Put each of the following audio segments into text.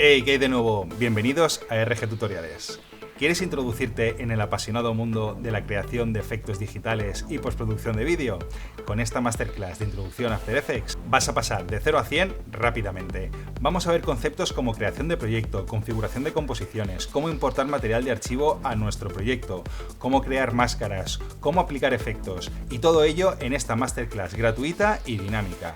Hey, ¿qué hay de nuevo? Bienvenidos a RG Tutoriales. ¿Quieres introducirte en el apasionado mundo de la creación de efectos digitales y postproducción de vídeo? Con esta masterclass de introducción a After Effects vas a pasar de 0 a 100 rápidamente. Vamos a ver conceptos como creación de proyecto, configuración de composiciones, cómo importar material de archivo a nuestro proyecto, cómo crear máscaras, cómo aplicar efectos y todo ello en esta masterclass gratuita y dinámica.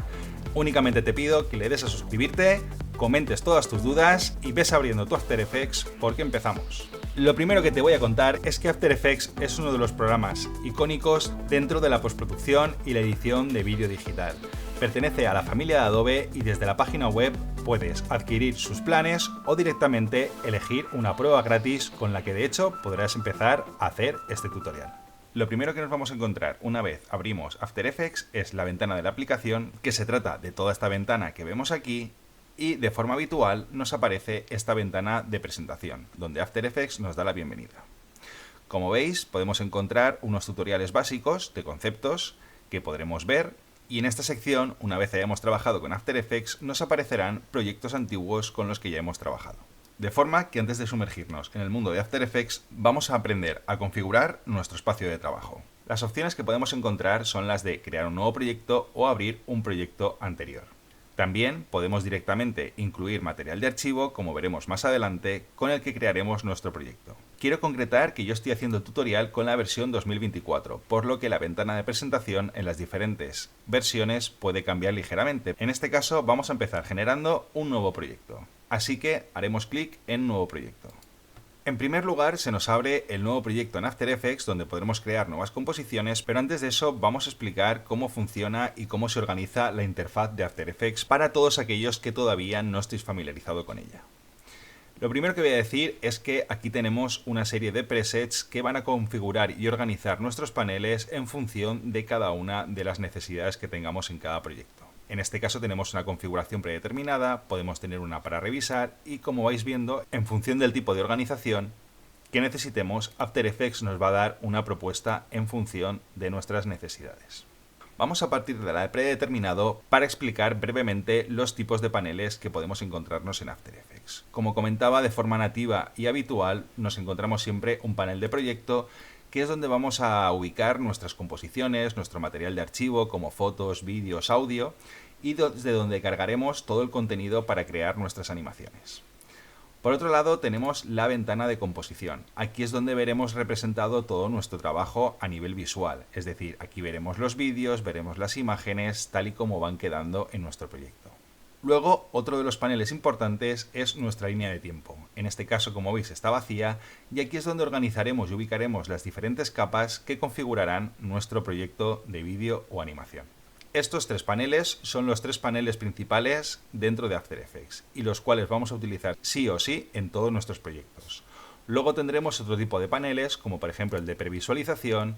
Únicamente te pido que le des a suscribirte, comentes todas tus dudas y ves abriendo tu After Effects porque empezamos. Lo primero que te voy a contar es que After Effects es uno de los programas icónicos dentro de la postproducción y la edición de vídeo digital. Pertenece a la familia de Adobe y desde la página web puedes adquirir sus planes o directamente elegir una prueba gratis con la que de hecho podrás empezar a hacer este tutorial. Lo primero que nos vamos a encontrar una vez abrimos After Effects es la ventana de la aplicación, que se trata de toda esta ventana que vemos aquí, y de forma habitual nos aparece esta ventana de presentación, donde After Effects nos da la bienvenida. Como veis, podemos encontrar unos tutoriales básicos de conceptos que podremos ver, y en esta sección, una vez hayamos trabajado con After Effects, nos aparecerán proyectos antiguos con los que ya hemos trabajado. De forma que antes de sumergirnos en el mundo de After Effects, vamos a aprender a configurar nuestro espacio de trabajo. Las opciones que podemos encontrar son las de crear un nuevo proyecto o abrir un proyecto anterior. También podemos directamente incluir material de archivo, como veremos más adelante, con el que crearemos nuestro proyecto. Quiero concretar que yo estoy haciendo el tutorial con la versión 2024, por lo que la ventana de presentación en las diferentes versiones puede cambiar ligeramente. En este caso vamos a empezar generando un nuevo proyecto. Así que haremos clic en Nuevo proyecto. En primer lugar se nos abre el nuevo proyecto en After Effects donde podremos crear nuevas composiciones, pero antes de eso vamos a explicar cómo funciona y cómo se organiza la interfaz de After Effects para todos aquellos que todavía no estéis familiarizados con ella. Lo primero que voy a decir es que aquí tenemos una serie de presets que van a configurar y organizar nuestros paneles en función de cada una de las necesidades que tengamos en cada proyecto. En este caso tenemos una configuración predeterminada, podemos tener una para revisar y como vais viendo, en función del tipo de organización que necesitemos, After Effects nos va a dar una propuesta en función de nuestras necesidades. Vamos a partir de la de predeterminado para explicar brevemente los tipos de paneles que podemos encontrarnos en After Effects. Como comentaba, de forma nativa y habitual nos encontramos siempre un panel de proyecto que es donde vamos a ubicar nuestras composiciones, nuestro material de archivo como fotos, vídeos, audio y desde donde cargaremos todo el contenido para crear nuestras animaciones. Por otro lado tenemos la ventana de composición. Aquí es donde veremos representado todo nuestro trabajo a nivel visual, es decir, aquí veremos los vídeos, veremos las imágenes tal y como van quedando en nuestro proyecto. Luego, otro de los paneles importantes es nuestra línea de tiempo. En este caso, como veis, está vacía y aquí es donde organizaremos y ubicaremos las diferentes capas que configurarán nuestro proyecto de vídeo o animación. Estos tres paneles son los tres paneles principales dentro de After Effects y los cuales vamos a utilizar sí o sí en todos nuestros proyectos. Luego tendremos otro tipo de paneles, como por ejemplo el de previsualización,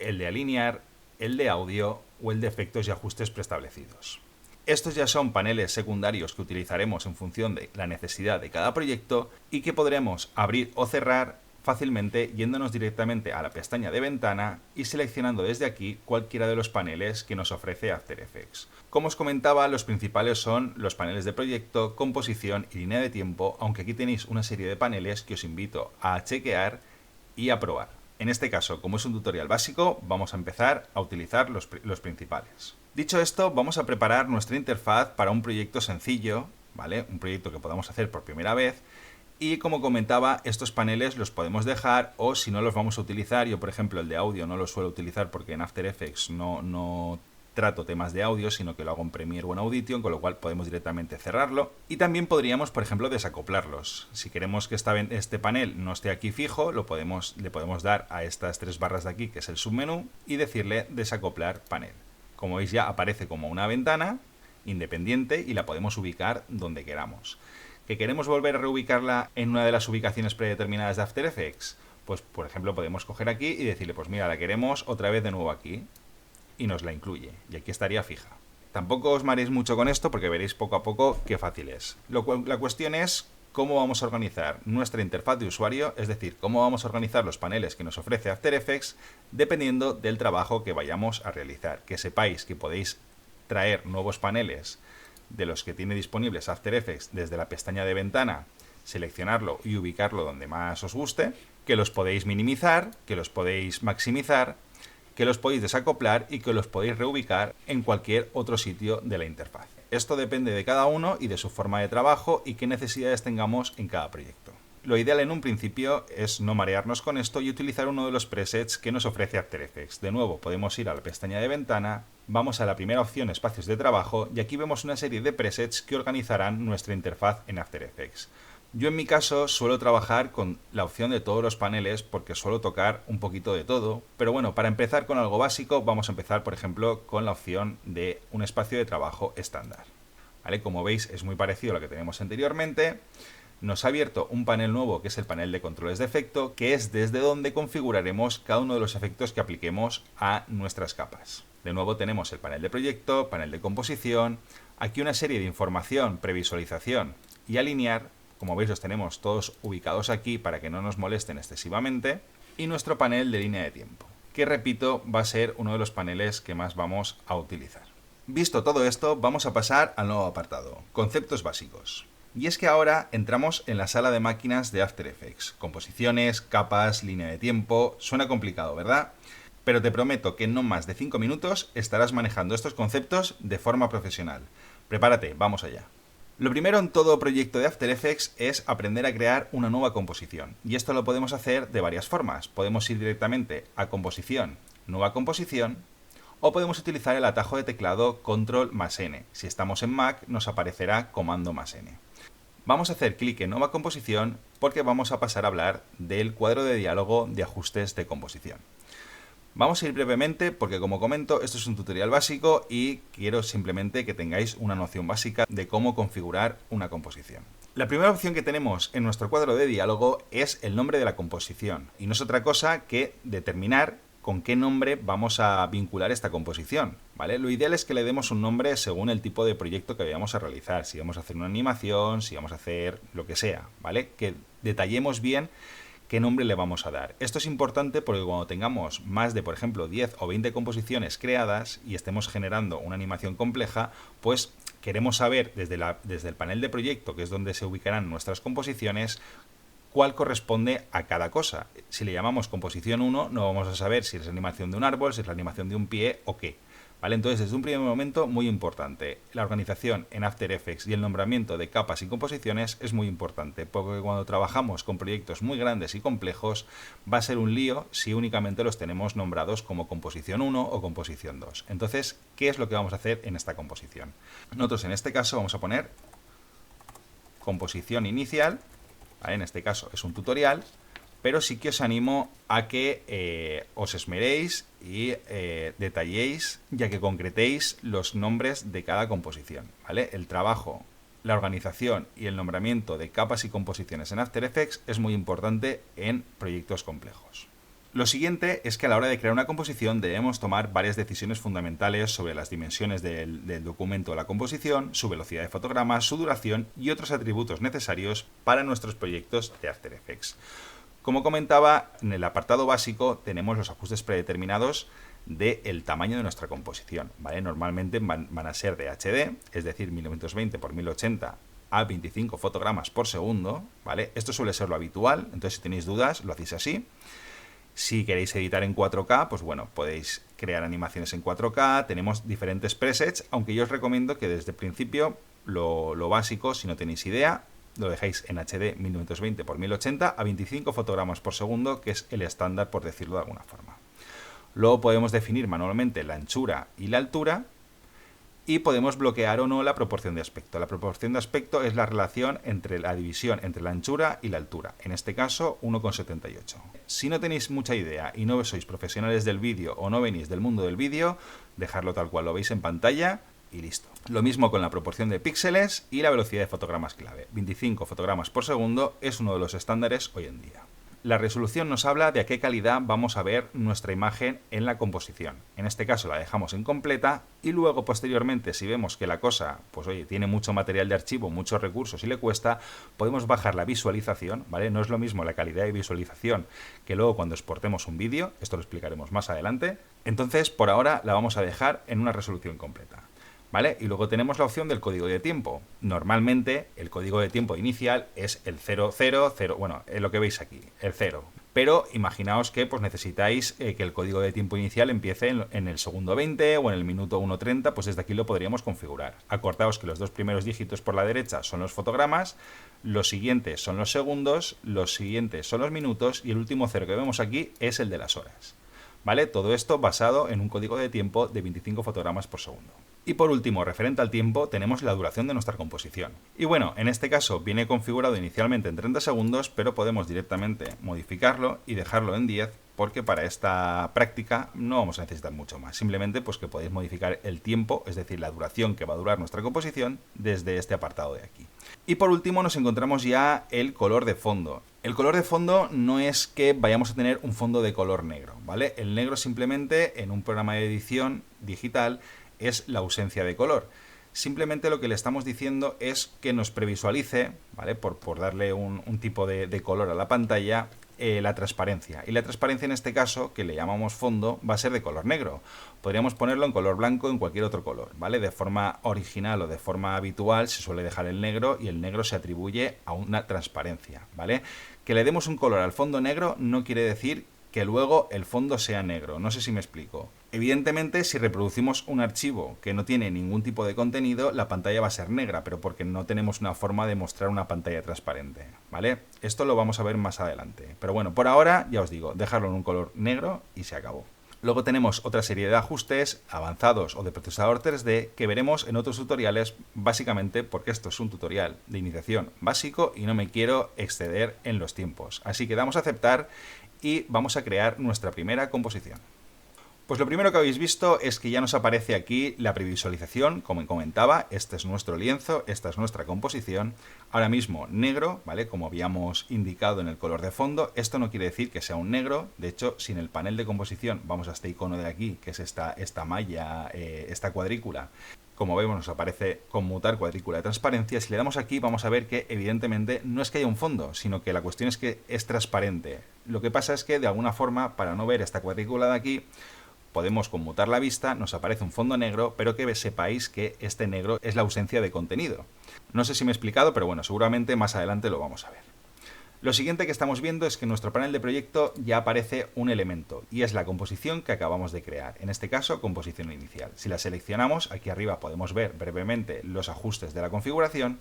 el de alinear, el de audio o el de efectos y ajustes preestablecidos. Estos ya son paneles secundarios que utilizaremos en función de la necesidad de cada proyecto y que podremos abrir o cerrar fácilmente yéndonos directamente a la pestaña de ventana y seleccionando desde aquí cualquiera de los paneles que nos ofrece After Effects. Como os comentaba, los principales son los paneles de proyecto, composición y línea de tiempo, aunque aquí tenéis una serie de paneles que os invito a chequear y a probar. En este caso, como es un tutorial básico, vamos a empezar a utilizar los principales. Dicho esto, vamos a preparar nuestra interfaz para un proyecto sencillo, ¿vale? Un proyecto que podamos hacer por primera vez. Y como comentaba, estos paneles los podemos dejar o si no los vamos a utilizar, yo por ejemplo el de audio no lo suelo utilizar porque en After Effects no trato temas de audio, sino que lo hago en Premiere o en Audition, con lo cual podemos directamente cerrarlo. Y también podríamos, por ejemplo, desacoplarlos. Si queremos que este panel no esté aquí fijo, le podemos dar a estas tres barras de aquí, que es el submenú, y decirle desacoplar panel. Como veis ya aparece como una ventana independiente y la podemos ubicar donde queramos. ¿Que queremos volver a reubicarla en una de las ubicaciones predeterminadas de After Effects? Pues por ejemplo podemos coger aquí y decirle, pues mira, la queremos otra vez de nuevo aquí y nos la incluye y aquí estaría fija. Tampoco os mareéis mucho con esto porque veréis poco a poco qué fácil es. La cuestión es cómo vamos a organizar nuestra interfaz de usuario, es decir, cómo vamos a organizar los paneles que nos ofrece After Effects dependiendo del trabajo que vayamos a realizar. Que sepáis que podéis traer nuevos paneles de los que tiene disponibles After Effects desde la pestaña de ventana, seleccionarlo y ubicarlo donde más os guste, que los podéis minimizar, que los podéis maximizar, que los podéis desacoplar y que los podéis reubicar en cualquier otro sitio de la interfaz. Esto depende de cada uno y de su forma de trabajo y qué necesidades tengamos en cada proyecto. Lo ideal en un principio es no marearnos con esto y utilizar uno de los presets que nos ofrece After Effects. De nuevo, podemos ir a la pestaña de ventana, vamos a la primera opción, espacios de trabajo, y aquí vemos una serie de presets que organizarán nuestra interfaz en After Effects. Yo en mi caso suelo trabajar con la opción de todos los paneles porque suelo tocar un poquito de todo, pero bueno, para empezar con algo básico vamos a empezar por ejemplo con la opción de un espacio de trabajo estándar. ¿Vale? Como veis es muy parecido a lo que tenemos anteriormente. Nos ha abierto un panel nuevo que es el panel de controles de efecto, que es desde donde configuraremos cada uno de los efectos que apliquemos a nuestras capas. De nuevo tenemos el panel de proyecto, panel de composición, aquí una serie de información, previsualización y alinear. Como veis los tenemos todos ubicados aquí para que no nos molesten excesivamente. Y nuestro panel de línea de tiempo, que repito va a ser uno de los paneles que más vamos a utilizar. Visto todo esto, vamos a pasar al nuevo apartado, conceptos básicos. Y es que ahora entramos en la sala de máquinas de After Effects. Composiciones, capas, línea de tiempo... Suena complicado, ¿verdad? Pero te prometo que en no más de 5 minutos estarás manejando estos conceptos de forma profesional. Prepárate, vamos allá. Lo primero en todo proyecto de After Effects es aprender a crear una nueva composición. Y esto lo podemos hacer de varias formas. Podemos ir directamente a composición, nueva composición, o podemos utilizar el atajo de teclado Control más N. Si estamos en Mac nos aparecerá Comando más N. Vamos a hacer clic en nueva composición porque vamos a pasar a hablar del cuadro de diálogo de ajustes de composición. Vamos a ir brevemente porque, como comento, esto es un tutorial básico y quiero simplemente que tengáis una noción básica de cómo configurar una composición. La primera opción que tenemos en nuestro cuadro de diálogo es el nombre de la composición y no es otra cosa que determinar con qué nombre vamos a vincular esta composición, ¿vale? Lo ideal es que le demos un nombre según el tipo de proyecto que vayamos a realizar, si vamos a hacer una animación, si vamos a hacer lo que sea, ¿vale? Que detallemos bien qué nombre le vamos a dar. Esto es importante porque cuando tengamos más de, por ejemplo, 10 o 20 composiciones creadas y estemos generando una animación compleja, pues queremos saber desde el panel de proyecto, que es donde se ubicarán nuestras composiciones, cuál corresponde a cada cosa. Si le llamamos composición 1, no vamos a saber si es la animación de un árbol, si es la animación de un pie o qué. ¿Vale? Entonces, desde un primer momento, muy importante. La organización en After Effects y el nombramiento de capas y composiciones es muy importante, porque cuando trabajamos con proyectos muy grandes y complejos, va a ser un lío si únicamente los tenemos nombrados como composición 1 o composición 2. Entonces, ¿qué es lo que vamos a hacer en esta composición? Nosotros, en este caso, vamos a poner composición inicial. ¿Vale? En este caso es un tutorial, pero sí que os animo a que os esmeréis y detalléis, ya que concretéis los nombres de cada composición, ¿vale? El trabajo, la organización y el nombramiento de capas y composiciones en After Effects es muy importante en proyectos complejos. Lo siguiente es que a la hora de crear una composición debemos tomar varias decisiones fundamentales sobre las dimensiones del documento de la composición, su velocidad de fotogramas, su duración y otros atributos necesarios para nuestros proyectos de After Effects. Como comentaba, en el apartado básico tenemos los ajustes predeterminados del tamaño de nuestra composición, ¿vale? Normalmente van a ser de HD, es decir, 1920 x 1080 a 25 fotogramas por segundo, ¿vale? Esto suele ser lo habitual, entonces si tenéis dudas lo hacéis así. Si queréis editar en 4K, pues bueno, podéis crear animaciones en 4K, tenemos diferentes presets, aunque yo os recomiendo que desde el principio lo básico, si no tenéis idea, lo dejáis en HD 1920 x 1080 a 25 fotogramas por segundo, que es el estándar, por decirlo de alguna forma. Luego podemos definir manualmente la anchura y la altura y podemos bloquear o no la proporción de aspecto. La proporción de aspecto es la relación entre la división entre la anchura y la altura, en este caso 1,78. Si no tenéis mucha idea y no sois profesionales del vídeo o no venís del mundo del vídeo, dejadlo tal cual lo veis en pantalla y listo. Lo mismo con la proporción de píxeles y la velocidad de fotogramas clave. 25 fotogramas por segundo es uno de los estándares hoy en día. La resolución nos habla de a qué calidad vamos a ver nuestra imagen en la composición. En este caso la dejamos en completa y luego posteriormente, si vemos que la cosa, pues oye, tiene mucho material de archivo, muchos recursos y le cuesta, podemos bajar la visualización, ¿vale? No es lo mismo la calidad de visualización que luego cuando exportemos un vídeo, esto lo explicaremos más adelante. Entonces, por ahora la vamos a dejar en una resolución completa. ¿vale? Y luego tenemos la opción del código de tiempo. Normalmente el código de tiempo inicial es el 000, bueno, es lo que veis aquí, el 0. Pero imaginaos que pues necesitáis que el código de tiempo inicial empiece en el segundo 20 o en el minuto 1.30, pues desde aquí lo podríamos configurar. Acordaos que los dos primeros dígitos por la derecha son los fotogramas, los siguientes son los segundos, los siguientes son los minutos y el último 0 que vemos aquí es el de las horas. ¿Vale? Todo esto basado en un código de tiempo de 25 fotogramas por segundo. Y por último, referente al tiempo, tenemos la duración de nuestra composición. Y bueno, en este caso viene configurado inicialmente en 30 segundos, pero podemos directamente modificarlo y dejarlo en 10, porque para esta práctica no vamos a necesitar mucho más. Simplemente pues que podéis modificar el tiempo, es decir, la duración que va a durar nuestra composición desde este apartado de aquí. Y por último nos encontramos ya el color de fondo. El color de fondo no es que vayamos a tener un fondo de color negro, ¿vale? El negro simplemente en un programa de edición digital es la ausencia de color. Simplemente lo que le estamos diciendo es que nos previsualice, ¿vale? Por darle un tipo de color a la pantalla, la transparencia. Y la transparencia en este caso, que le llamamos fondo, va a ser de color negro. Podríamos ponerlo en color blanco o en cualquier otro color, ¿vale? De forma original o de forma habitual se suele dejar el negro y el negro se atribuye a una transparencia, ¿vale? Que le demos un color al fondo negro no quiere decir que luego el fondo sea negro. No sé si me explico. Evidentemente, si reproducimos un archivo que no tiene ningún tipo de contenido, la pantalla va a ser negra, pero porque no tenemos una forma de mostrar una pantalla transparente, ¿vale? Esto lo vamos a ver más adelante. Pero bueno, por ahora, ya os digo, dejarlo en un color negro y se acabó. Luego tenemos otra serie de ajustes avanzados o de procesador 3D que veremos en otros tutoriales, básicamente porque esto es un tutorial de iniciación básico y no me quiero exceder en los tiempos. Así que damos a aceptar y vamos a crear nuestra primera composición. Pues lo primero que habéis visto es que ya nos aparece aquí la previsualización, como comentaba, este es nuestro lienzo, esta es nuestra composición, ahora mismo negro, ¿vale? Como habíamos indicado en el color de fondo. Esto no quiere decir que sea un negro, de hecho, si en el panel de composición vamos a este icono de aquí, que es esta malla, esta cuadrícula, como vemos nos aparece conmutar cuadrícula de transparencia. Si le damos aquí vamos a ver que evidentemente no es que haya un fondo, sino que la cuestión es que es transparente. Lo que pasa es que de alguna forma, para no ver esta cuadrícula de aquí, podemos conmutar la vista, nos aparece un fondo negro, pero que sepáis que este negro es la ausencia de contenido. No sé si me he explicado, pero bueno, seguramente más adelante lo vamos a ver. Lo siguiente que estamos viendo es que en nuestro panel de proyecto ya aparece un elemento, y es la composición que acabamos de crear, en este caso composición inicial. Si la seleccionamos, aquí arriba podemos ver brevemente los ajustes de la configuración,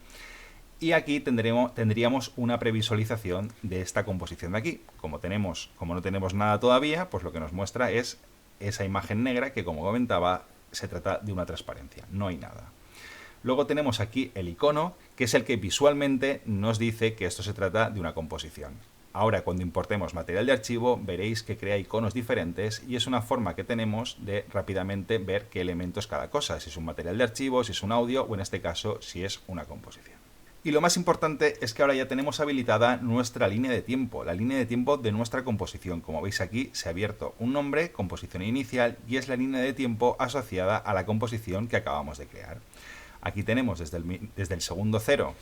y aquí tendríamos una previsualización de esta composición de aquí. Como no tenemos nada todavía, pues lo que nos muestra es esa imagen negra que, como comentaba, se trata de una transparencia, no hay nada. Luego tenemos aquí el icono, que es el que visualmente nos dice que esto se trata de una composición. Ahora, cuando importemos material de archivo, veréis que crea iconos diferentes y es una forma que tenemos de rápidamente ver qué elemento es cada cosa, si es un material de archivo, si es un audio o en este caso, si es una composición. Y lo más importante es que ahora ya tenemos habilitada nuestra línea de tiempo, la línea de tiempo de nuestra composición. Como veis aquí se ha abierto un nombre, composición inicial, y es la línea de tiempo asociada a la composición que acabamos de crear. Aquí tenemos desde el segundo 0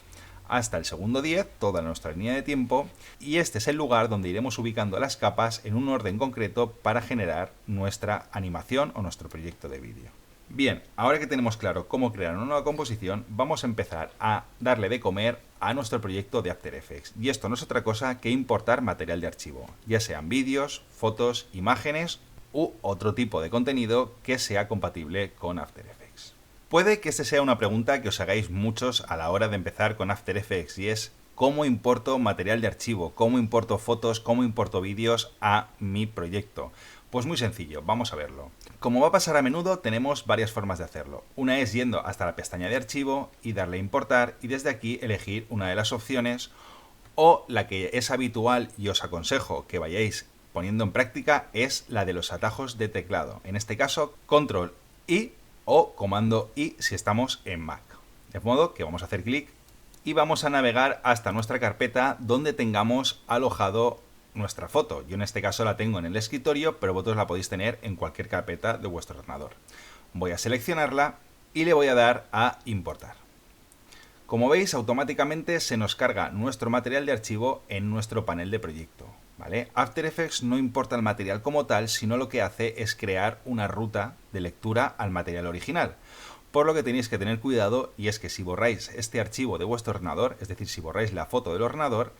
hasta el segundo 10 toda nuestra línea de tiempo, y este es el lugar donde iremos ubicando las capas en un orden concreto para generar nuestra animación o nuestro proyecto de vídeo. Bien, ahora que tenemos claro cómo crear una nueva composición, vamos a empezar a darle de comer a nuestro proyecto de After Effects. Y esto no es otra cosa que importar material de archivo, ya sean vídeos, fotos, imágenes u otro tipo de contenido que sea compatible con After Effects. Puede que esta sea una pregunta que os hagáis muchos a la hora de empezar con After Effects, y es ¿cómo importo material de archivo? ¿Cómo importo fotos? ¿Cómo importo vídeos a mi proyecto? Pues muy sencillo, vamos a verlo. Como va a pasar a menudo, tenemos varias formas de hacerlo. Una es yendo hasta la pestaña de archivo y darle a importar, y desde aquí elegir una de las opciones, o la que es habitual y os aconsejo que vayáis poniendo en práctica es la de los atajos de teclado. En este caso, Control I o Comando I si estamos en Mac. De modo que vamos a hacer clic y vamos a navegar hasta nuestra carpeta donde tengamos alojado nuestra foto. Yo en este caso la tengo en el escritorio, pero vosotros la podéis tener en cualquier carpeta de vuestro ordenador. Voy a seleccionarla y le voy a dar a importar. Como veis, automáticamente se nos carga nuestro material de archivo en nuestro panel de proyecto, ¿vale? After Effects no importa el material como tal, sino lo que hace es crear una ruta de lectura al material original. por lo que tenéis que tener cuidado, y es que si borráis este archivo de vuestro ordenador, es decir, si borráis la foto del ordenador,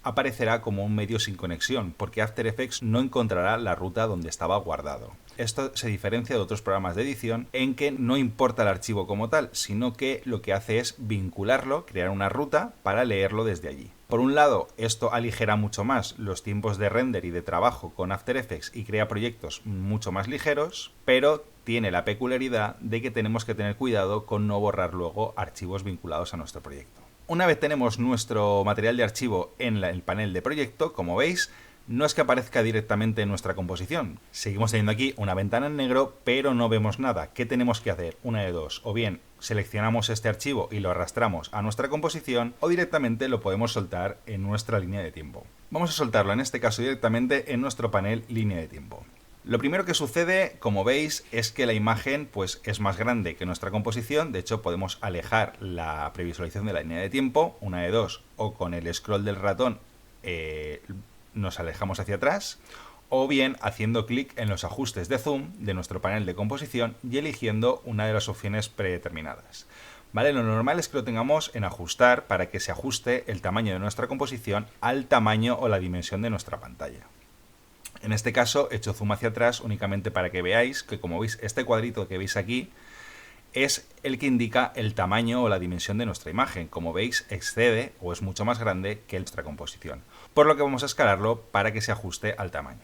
aparecerá como un medio sin conexión, porque After Effects no encontrará la ruta donde estaba guardado. Esto se diferencia de otros programas de edición en que no importa el archivo como tal, sino que lo que hace es vincularlo, crear una ruta para leerlo desde allí. Por un lado, esto aligera mucho más los tiempos de render y de trabajo con After Effects y crea proyectos mucho más ligeros, pero tiene la peculiaridad de que tenemos que tener cuidado con no borrar luego archivos vinculados a nuestro proyecto. Una vez tenemos nuestro material de archivo en el panel de proyecto, como veis, no es que aparezca directamente en nuestra composición. Seguimos teniendo aquí una ventana en negro, pero no vemos nada. ¿Qué tenemos que hacer? Una de dos. O bien seleccionamos este archivo y lo arrastramos a nuestra composición, o directamente lo podemos soltar en nuestra línea de tiempo. Vamos a soltarlo en este caso directamente en nuestro panel línea de tiempo. Lo primero que sucede, como veis, es que la imagen pues, es más grande que nuestra composición. De hecho, podemos alejar la previsualización de la línea de tiempo, una de dos, o con el scroll del ratón nos alejamos hacia atrás, o bien haciendo clic en los ajustes de zoom de nuestro panel de composición y eligiendo una de las opciones predeterminadas. ¿Vale? Lo normal es que lo tengamos en ajustar para que se ajuste el tamaño de nuestra composición al tamaño o la dimensión de nuestra pantalla. En este caso he hecho zoom hacia atrás únicamente para que veáis que, como veis, este cuadrito que veis aquí es el que indica el tamaño o la dimensión de nuestra imagen. Como veis, excede o es mucho más grande que nuestra composición, por lo que vamos a escalarlo para que se ajuste al tamaño.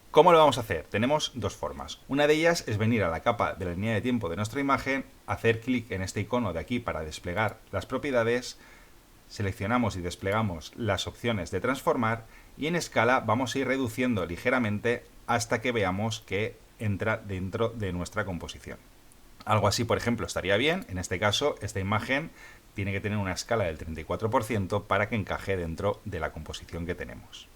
¿Cómo lo vamos a hacer? Tenemos dos formas. Una de ellas es venir a la capa de la línea de tiempo de nuestra imagen, hacer clic en este icono de aquí para desplegar las propiedades, seleccionamos y desplegamos las opciones de transformar y en escala vamos a ir reduciendo ligeramente hasta que veamos que entra dentro de nuestra composición. Algo así, por ejemplo, estaría bien. En este caso, esta imagen tiene que tener una escala del 34% para que encaje dentro de la composición que tenemos.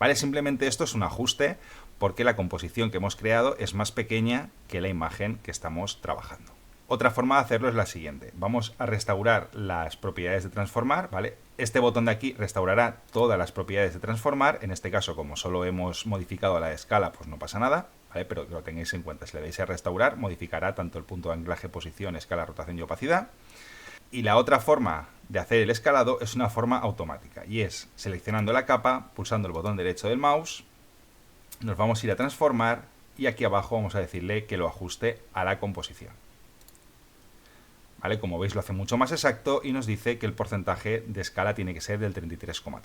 ¿Vale? Simplemente esto es un ajuste porque la composición que hemos creado es más pequeña que la imagen que estamos trabajando. Otra forma de hacerlo es la siguiente. Vamos a restaurar las propiedades de transformar, ¿vale? Este botón de aquí restaurará todas las propiedades de transformar. En este caso, como solo hemos modificado la escala, pues no pasa nada, ¿vale? Pero que lo tengáis en cuenta. Si le dais a restaurar, modificará tanto el punto de anclaje, posición, escala, rotación y opacidad. Y la otra forma de hacer el escalado es una forma automática, y es seleccionando la capa, pulsando el botón derecho del mouse, nos vamos a ir a transformar y aquí abajo vamos a decirle que lo ajuste a la composición. ¿Vale? Como veis, lo hace mucho más exacto y nos dice que el porcentaje de escala tiene que ser del 33,3.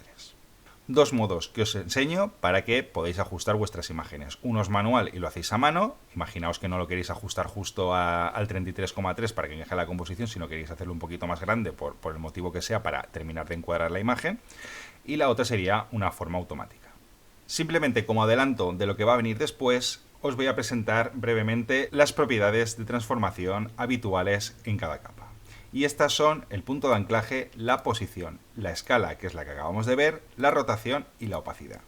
Dos modos que os enseño para que podáis ajustar vuestras imágenes. Uno es manual y lo hacéis a mano. Imaginaos que no lo queréis ajustar justo al 33,3 para que encaje la composición, sino queréis hacerlo un poquito más grande por el motivo que sea para terminar de encuadrar la imagen. Y la otra sería una forma automática. Simplemente como adelanto de lo que va a venir después, os voy a presentar brevemente las propiedades de transformación habituales en cada capa. Y estas son el punto de anclaje, la posición, la escala, que es la que acabamos de ver, la rotación y la opacidad.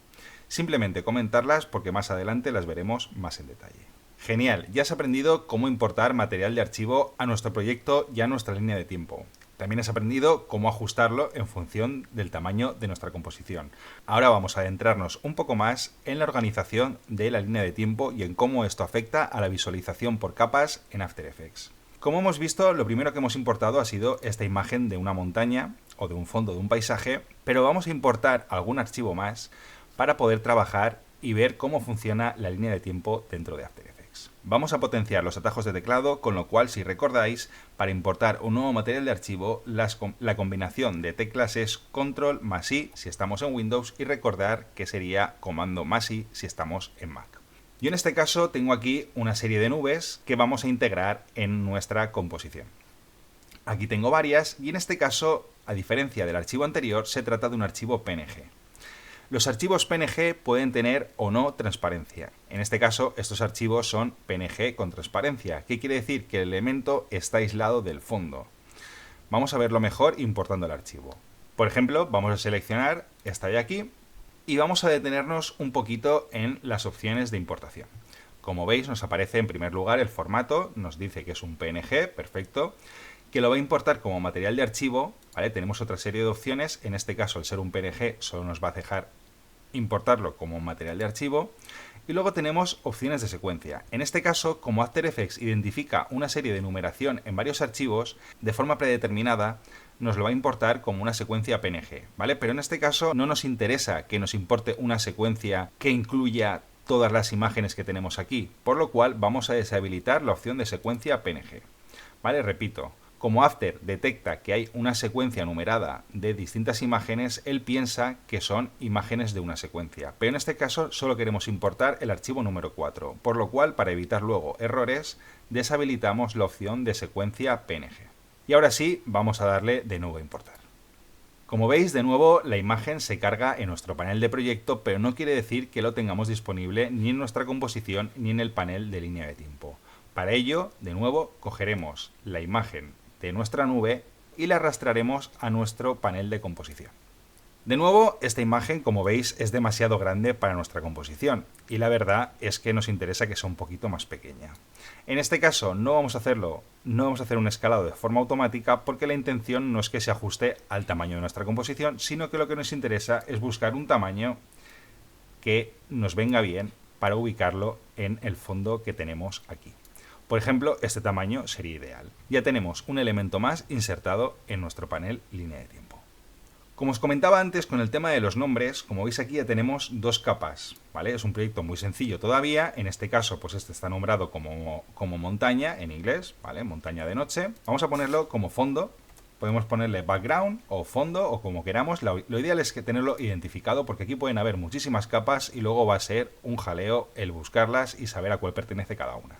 Simplemente comentarlas porque más adelante las veremos más en detalle. Genial, ya has aprendido cómo importar material de archivo a nuestro proyecto y a nuestra línea de tiempo. También has aprendido cómo ajustarlo en función del tamaño de nuestra composición. Ahora vamos a adentrarnos un poco más en la organización de la línea de tiempo y en cómo esto afecta a la visualización por capas en After Effects. Como hemos visto, lo primero que hemos importado ha sido esta imagen de una montaña o de un fondo de un paisaje, pero vamos a importar algún archivo más para poder trabajar y ver cómo funciona la línea de tiempo dentro de After Effects. Vamos a potenciar los atajos de teclado, con lo cual, si recordáis, para importar un nuevo material de archivo, la combinación de teclas es Control más I si estamos en Windows y recordar que sería Comando más I si estamos en Mac. Yo en este caso tengo aquí una serie de nubes que vamos a integrar en nuestra composición. Aquí tengo varias y en este caso, a diferencia del archivo anterior, se trata de un archivo PNG. Los archivos PNG pueden tener o no transparencia. En este caso, estos archivos son PNG con transparencia. ¿Qué quiere decir? Que el elemento está aislado del fondo. Vamos a verlo mejor importando el archivo. Por ejemplo, vamos a seleccionar esta de aquí y vamos a detenernos un poquito en las opciones de importación. Como veis, nos aparece en primer lugar el formato, nos dice que es un PNG, perfecto, que lo va a importar como material de archivo, ¿vale? Tenemos otra serie de opciones, en este caso, al ser un PNG, solo nos va a dejar importarlo como material de archivo. Y luego tenemos opciones de secuencia. En este caso, como After Effects identifica una serie de numeración en varios archivos, de forma predeterminada, nos lo va a importar como una secuencia PNG, ¿vale? Pero en este caso no nos interesa que nos importe una secuencia que incluya todas las imágenes que tenemos aquí, por lo cual vamos a deshabilitar la opción de secuencia PNG, ¿vale? Repito. Como After detecta que hay una secuencia numerada de distintas imágenes, él piensa que son imágenes de una secuencia. Pero en este caso solo queremos importar el archivo número 4, por lo cual, para evitar luego errores, deshabilitamos la opción de secuencia PNG. Y ahora sí, vamos a darle de nuevo a importar. Como veis, de nuevo, la imagen se carga en nuestro panel de proyecto, pero no quiere decir que lo tengamos disponible ni en nuestra composición ni en el panel de línea de tiempo. Para ello, de nuevo, cogeremos la imagen de nuestra nube y la arrastraremos a nuestro panel de composición. De nuevo, esta imagen, como veis, es demasiado grande para nuestra composición y la verdad es que nos interesa que sea un poquito más pequeña. En este caso no vamos a hacer un escalado de forma automática porque la intención no es que se ajuste al tamaño de nuestra composición, sino que lo que nos interesa es buscar un tamaño que nos venga bien para ubicarlo en el fondo que tenemos aquí. Por ejemplo, este tamaño sería ideal. Ya tenemos un elemento más insertado en nuestro panel línea de tiempo. Como os comentaba antes con el tema de los nombres, como veis aquí ya tenemos dos capas, ¿vale? Es un proyecto muy sencillo todavía. En este caso, pues este está nombrado como montaña en inglés, ¿vale? Montaña de noche. Vamos a ponerlo como fondo. Podemos ponerle background o fondo o como queramos. Lo ideal es que tenerlo identificado porque aquí pueden haber muchísimas capas y luego va a ser un jaleo el buscarlas y saber a cuál pertenece cada una.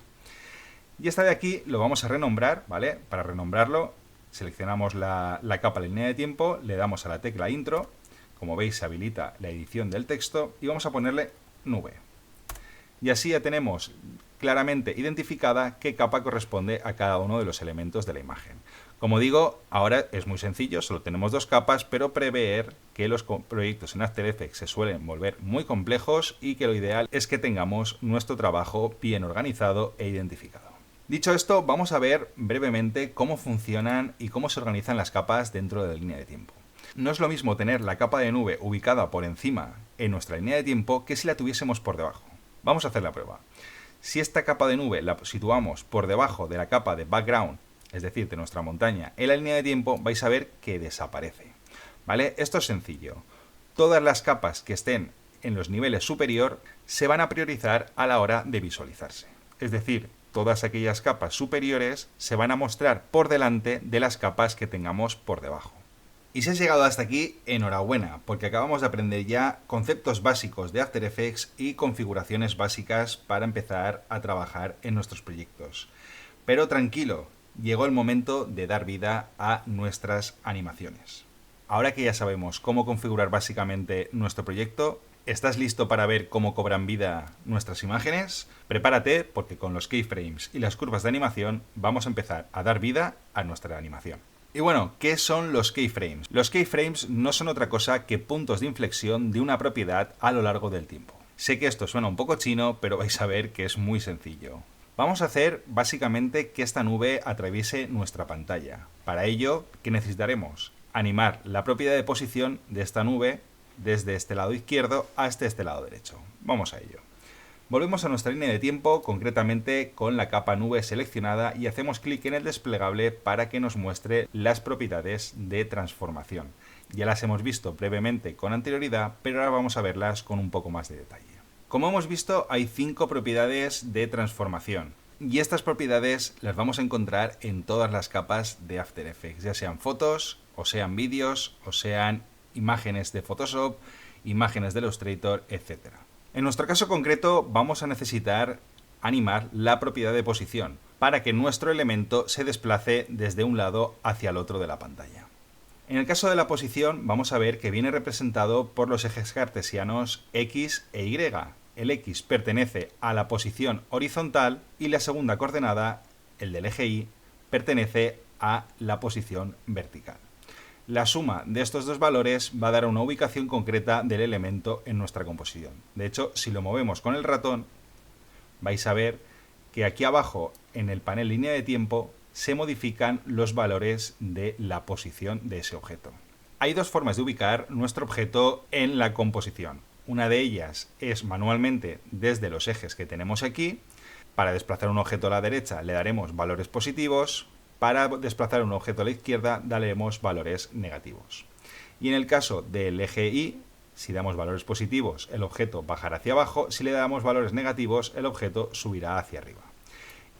Y esta de aquí lo vamos a renombrar, ¿vale? Para renombrarlo, seleccionamos la capa de línea de tiempo, le damos a la tecla intro, como veis se habilita la edición del texto y vamos a ponerle nube. Y así ya tenemos claramente identificada qué capa corresponde a cada uno de los elementos de la imagen. Como digo, ahora es muy sencillo, solo tenemos dos capas, pero prever que los proyectos en After Effects se suelen volver muy complejos y que lo ideal es que tengamos nuestro trabajo bien organizado e identificado. Dicho esto, vamos a ver brevemente cómo funcionan y cómo se organizan las capas dentro de la línea de tiempo. No es lo mismo tener la capa de nube ubicada por encima en nuestra línea de tiempo que si la tuviésemos por debajo. Vamos a hacer la prueba. Si esta capa de nube la situamos por debajo de la capa de background, es decir, de nuestra montaña, en la línea de tiempo vais a ver que desaparece, ¿vale? Esto es sencillo. Todas las capas que estén en los niveles superior se van a priorizar a la hora de visualizarse. Es decir, todas aquellas capas superiores se van a mostrar por delante de las capas que tengamos por debajo. Y si has llegado hasta aquí, enhorabuena, porque acabamos de aprender ya conceptos básicos de After Effects y configuraciones básicas para empezar a trabajar en nuestros proyectos. Pero tranquilo, llegó el momento de dar vida a nuestras animaciones. Ahora que ya sabemos cómo configurar básicamente nuestro proyecto, ¿estás listo para ver cómo cobran vida nuestras imágenes? Prepárate porque con los keyframes y las curvas de animación vamos a empezar a dar vida a nuestra animación. Y bueno, ¿qué son los keyframes? Los keyframes no son otra cosa que puntos de inflexión de una propiedad a lo largo del tiempo. Sé que esto suena un poco chino, pero vais a ver que es muy sencillo. Vamos a hacer básicamente que esta nube atraviese nuestra pantalla. Para ello, ¿qué necesitaremos? Animar la propiedad de posición de esta nube desde este lado izquierdo hasta este lado derecho. Vamos a ello. Volvemos a nuestra línea de tiempo, concretamente con la capa nube seleccionada y hacemos clic en el desplegable para que nos muestre las propiedades de transformación. Ya las hemos visto brevemente con anterioridad, pero ahora vamos a verlas con un poco más de detalle. Como hemos visto, hay 5 propiedades de transformación. Y estas propiedades las vamos a encontrar en todas las capas de After Effects, ya sean fotos, o sean vídeos, o sean imágenes de Photoshop, imágenes de Illustrator, etc. En nuestro caso concreto vamos a necesitar animar la propiedad de posición para que nuestro elemento se desplace desde un lado hacia el otro de la pantalla. En el caso de la posición vamos a ver que viene representado por los ejes cartesianos X e Y. El X pertenece a la posición horizontal y la segunda coordenada, el del eje Y, pertenece a la posición vertical. La suma de estos dos valores va a dar una ubicación concreta del elemento en nuestra composición. De hecho, si lo movemos con el ratón, vais a ver que aquí abajo, en el panel línea de tiempo, se modifican los valores de la posición de ese objeto. Hay dos formas de ubicar nuestro objeto en la composición. Una de ellas es manualmente desde los ejes que tenemos aquí. Para desplazar un objeto a la derecha le daremos valores positivos, para desplazar un objeto a la izquierda daremos valores negativos. Y en el caso del eje Y, si damos valores positivos, el objeto bajará hacia abajo, si le damos valores negativos, el objeto subirá hacia arriba.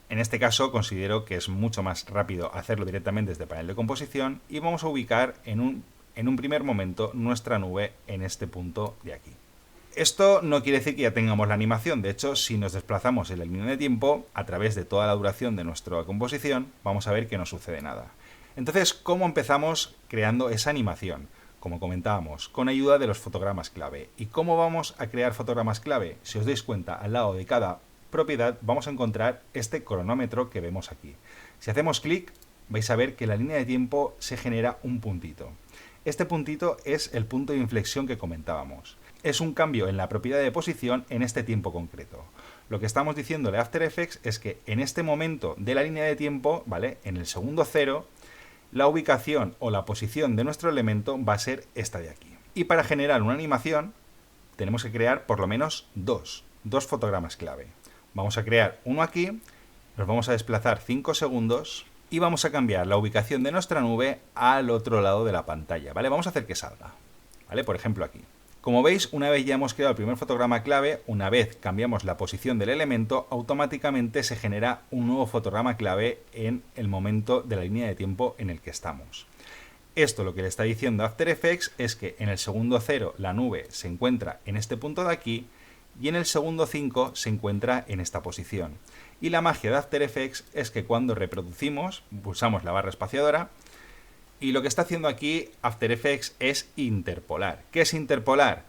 En este caso considero que es mucho más rápido hacerlo directamente desde el panel de composición y vamos a ubicar en un primer momento nuestra nube en este punto de aquí. Esto no quiere decir que ya tengamos la animación, de hecho, si nos desplazamos en la línea de tiempo, a través de toda la duración de nuestra composición, vamos a ver que no sucede nada. Entonces, ¿cómo empezamos creando esa animación? Como comentábamos, con ayuda de los fotogramas clave. ¿Y cómo vamos a crear fotogramas clave? Si os dais cuenta, al lado de cada propiedad vamos a encontrar este cronómetro que vemos aquí. Si hacemos clic, vais a ver que en la línea de tiempo se genera un puntito. Este puntito es el punto de inflexión que comentábamos. Es un cambio en la propiedad de posición en este tiempo concreto. Lo que estamos diciéndole a After Effects es que en este momento de la línea de tiempo, ¿vale? En el segundo cero, la ubicación o la posición de nuestro elemento va a ser esta de aquí. Y para generar una animación tenemos que crear por lo menos dos fotogramas clave. Vamos a crear uno aquí, nos vamos a desplazar 5 segundos y vamos a cambiar la ubicación de nuestra nube al otro lado de la pantalla, ¿vale? Vamos a hacer que salga, ¿vale? Por ejemplo aquí. Como veis, una vez ya hemos creado el primer fotograma clave, una vez cambiamos la posición del elemento, automáticamente se genera un nuevo fotograma clave en el momento de la línea de tiempo en el que estamos. Esto lo que le está diciendo After Effects es que en el segundo 0 la nube se encuentra en este punto de aquí y en el segundo 5 se encuentra en esta posición. Y la magia de After Effects es que cuando reproducimos, pulsamos la barra espaciadora, y lo que está haciendo aquí After Effects es interpolar. ¿Qué es interpolar?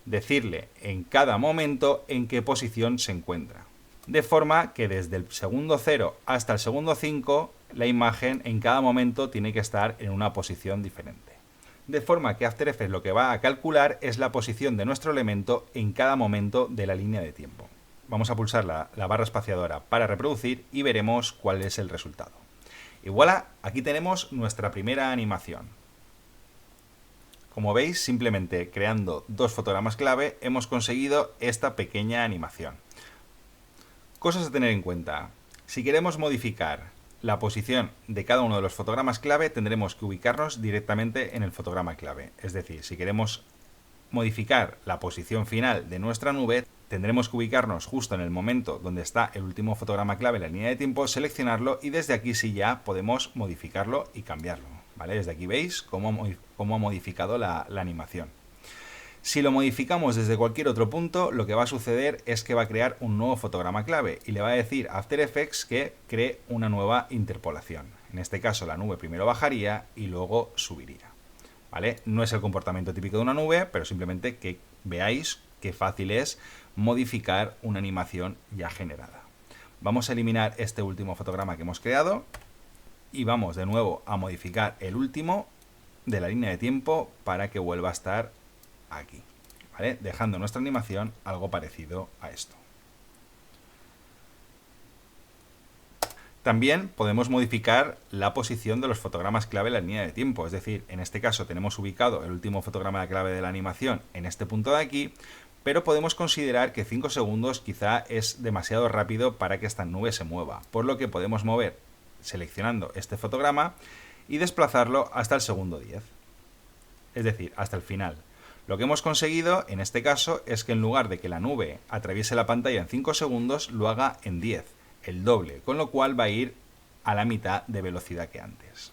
Decirle en cada momento en qué posición se encuentra. De forma que desde el segundo 0 hasta el segundo 5, la imagen en cada momento tiene que estar en una posición diferente. De forma que After Effects lo que va a calcular es la posición de nuestro elemento en cada momento de la línea de tiempo. Vamos a pulsar la barra espaciadora para reproducir y veremos cuál es el resultado. Y voilà, aquí tenemos nuestra primera animación. Como veis, simplemente creando dos fotogramas clave hemos conseguido esta pequeña animación. Cosas a tener en cuenta. Si queremos modificar la posición de cada uno de los fotogramas clave, tendremos que ubicarnos directamente en el fotograma clave. Es decir, si queremos modificar la posición final de nuestra nube, tendremos que ubicarnos justo en el momento donde está el último fotograma clave en la línea de tiempo, seleccionarlo y desde aquí sí ya podemos modificarlo y cambiarlo, ¿vale? Desde aquí veis cómo ha modificado la animación. Si lo modificamos desde cualquier otro punto, lo que va a suceder es que va a crear un nuevo fotograma clave y le va a decir a After Effects que cree una nueva interpolación. En este caso la nube primero bajaría y luego subiría, ¿vale? No es el comportamiento típico de una nube, pero simplemente que veáis qué fácil es modificar una animación ya generada. Vamos a eliminar este último fotograma que hemos creado y vamos de nuevo a modificar el último de la línea de tiempo para que vuelva a estar aquí, ¿vale? Dejando nuestra animación algo parecido a esto. También podemos modificar la posición de los fotogramas clave en la línea de tiempo, es decir, en este caso tenemos ubicado el último fotograma clave de la animación en este punto de aquí, pero podemos considerar que 5 segundos quizá es demasiado rápido para que esta nube se mueva, por lo que podemos mover seleccionando este fotograma y desplazarlo hasta el segundo 10, es decir, hasta el final. Lo que hemos conseguido en este caso es que en lugar de que la nube atraviese la pantalla en 5 segundos, lo haga en 10, el doble, con lo cual va a ir a la mitad de velocidad que antes.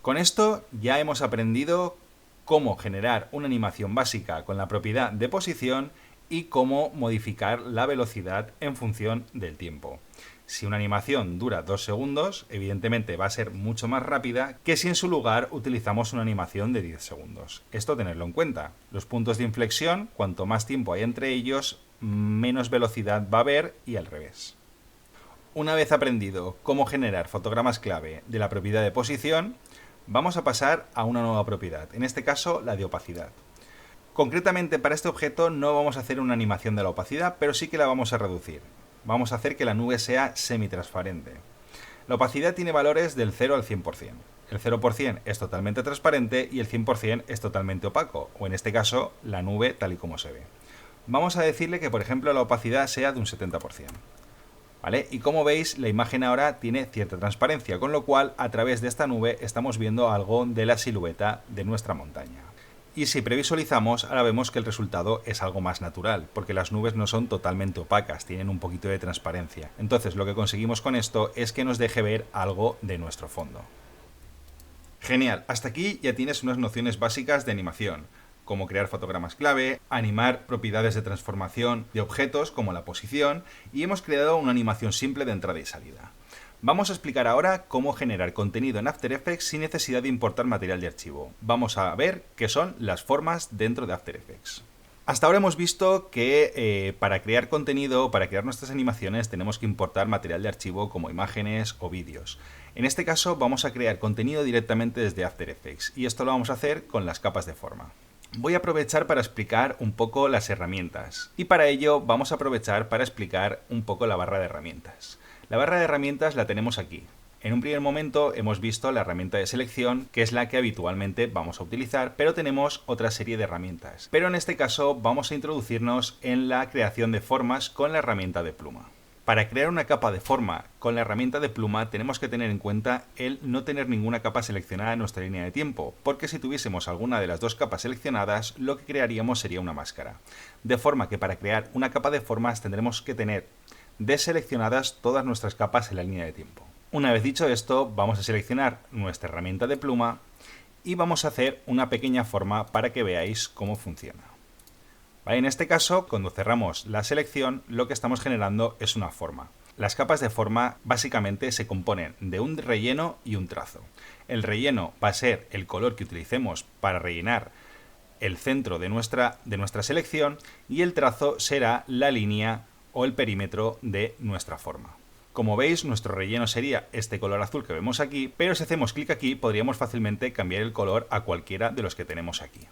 Con esto ya hemos aprendido cómo generar una animación básica con la propiedad de posición y cómo modificar la velocidad en función del tiempo. Si una animación dura 2 segundos, evidentemente va a ser mucho más rápida que si en su lugar utilizamos una animación de 10 segundos. Esto tenerlo en cuenta. Los puntos de inflexión, cuanto más tiempo hay entre ellos, menos velocidad va a haber y al revés. Una vez aprendido cómo generar fotogramas clave de la propiedad de posición, vamos a pasar a una nueva propiedad, en este caso la de opacidad. Concretamente para este objeto no vamos a hacer una animación de la opacidad, pero sí que la vamos a reducir. Vamos a hacer que la nube sea semitransparente. La opacidad tiene valores del 0 al 100%. El 0% es totalmente transparente y el 100% es totalmente opaco, o en este caso, la nube tal y como se ve. Vamos a decirle que, por ejemplo, la opacidad sea de un 70%. ¿Vale? Y como veis, la imagen ahora tiene cierta transparencia, con lo cual, a través de esta nube estamos viendo algo de la silueta de nuestra montaña. Y si previsualizamos, ahora vemos que el resultado es algo más natural, porque las nubes no son totalmente opacas, tienen un poquito de transparencia. Entonces, lo que conseguimos con esto es que nos deje ver algo de nuestro fondo. Genial, hasta aquí ya tienes unas nociones básicas de animación, como crear fotogramas clave, animar propiedades de transformación de objetos como la posición, y hemos creado una animación simple de entrada y salida. Vamos a explicar ahora cómo generar contenido en After Effects sin necesidad de importar material de archivo. Vamos a ver qué son las formas dentro de After Effects. Hasta ahora hemos visto que para crear contenido, para crear nuestras animaciones, tenemos que importar material de archivo como imágenes o vídeos. En este caso vamos a crear contenido directamente desde After Effects, y esto lo vamos a hacer con las capas de forma. Voy a aprovechar para explicar un poco las herramientas, y para ello vamos a aprovechar para explicar un poco la barra de herramientas. La barra de herramientas la tenemos aquí. En un primer momento hemos visto la herramienta de selección, que es la que habitualmente vamos a utilizar, pero tenemos otra serie de herramientas. Pero en este caso vamos a introducirnos en la creación de formas con la herramienta de pluma. Para crear una capa de forma con la herramienta de pluma tenemos que tener en cuenta el no tener ninguna capa seleccionada en nuestra línea de tiempo, porque si tuviésemos alguna de las dos capas seleccionadas, lo que crearíamos sería una máscara. De forma que para crear una capa de formas tendremos que tener deseleccionadas todas nuestras capas en la línea de tiempo. Una vez dicho esto, vamos a seleccionar nuestra herramienta de pluma y vamos a hacer una pequeña forma para que veáis cómo funciona. ¿Vale? En este caso, cuando cerramos la selección, lo que estamos generando es una forma. Las capas de forma básicamente se componen de un relleno y un trazo. El relleno va a ser el color que utilicemos para rellenar el centro de nuestra selección, y el trazo será la línea o el perímetro de nuestra forma. Como veis, nuestro relleno sería este color azul que vemos aquí, pero si hacemos clic aquí podríamos fácilmente cambiar el color a cualquiera de los que tenemos aquí.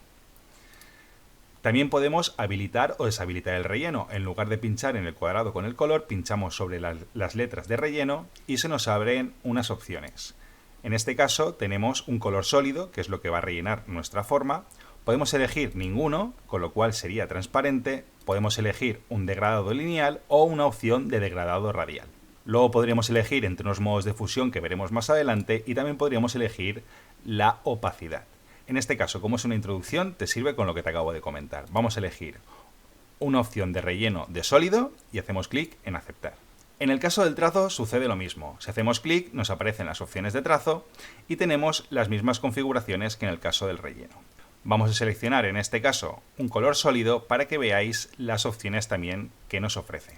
También podemos habilitar o deshabilitar el relleno. En lugar de pinchar en el cuadrado con el color, pinchamos sobre las letras de relleno y se nos abren unas opciones. En este caso tenemos un color sólido, que es lo que va a rellenar nuestra forma. Podemos elegir ninguno, con lo cual sería transparente. Podemos elegir un degradado lineal o una opción de degradado radial. Luego podríamos elegir entre unos modos de fusión que veremos más adelante, y también podríamos elegir la opacidad. En este caso, como es una introducción, te sirve con lo que te acabo de comentar. Vamos a elegir una opción de relleno de sólido y hacemos clic en aceptar. En el caso del trazo sucede lo mismo. Si hacemos clic nos aparecen las opciones de trazo y tenemos las mismas configuraciones que en el caso del relleno. Vamos a seleccionar en este caso un color sólido para que veáis las opciones también que nos ofrece.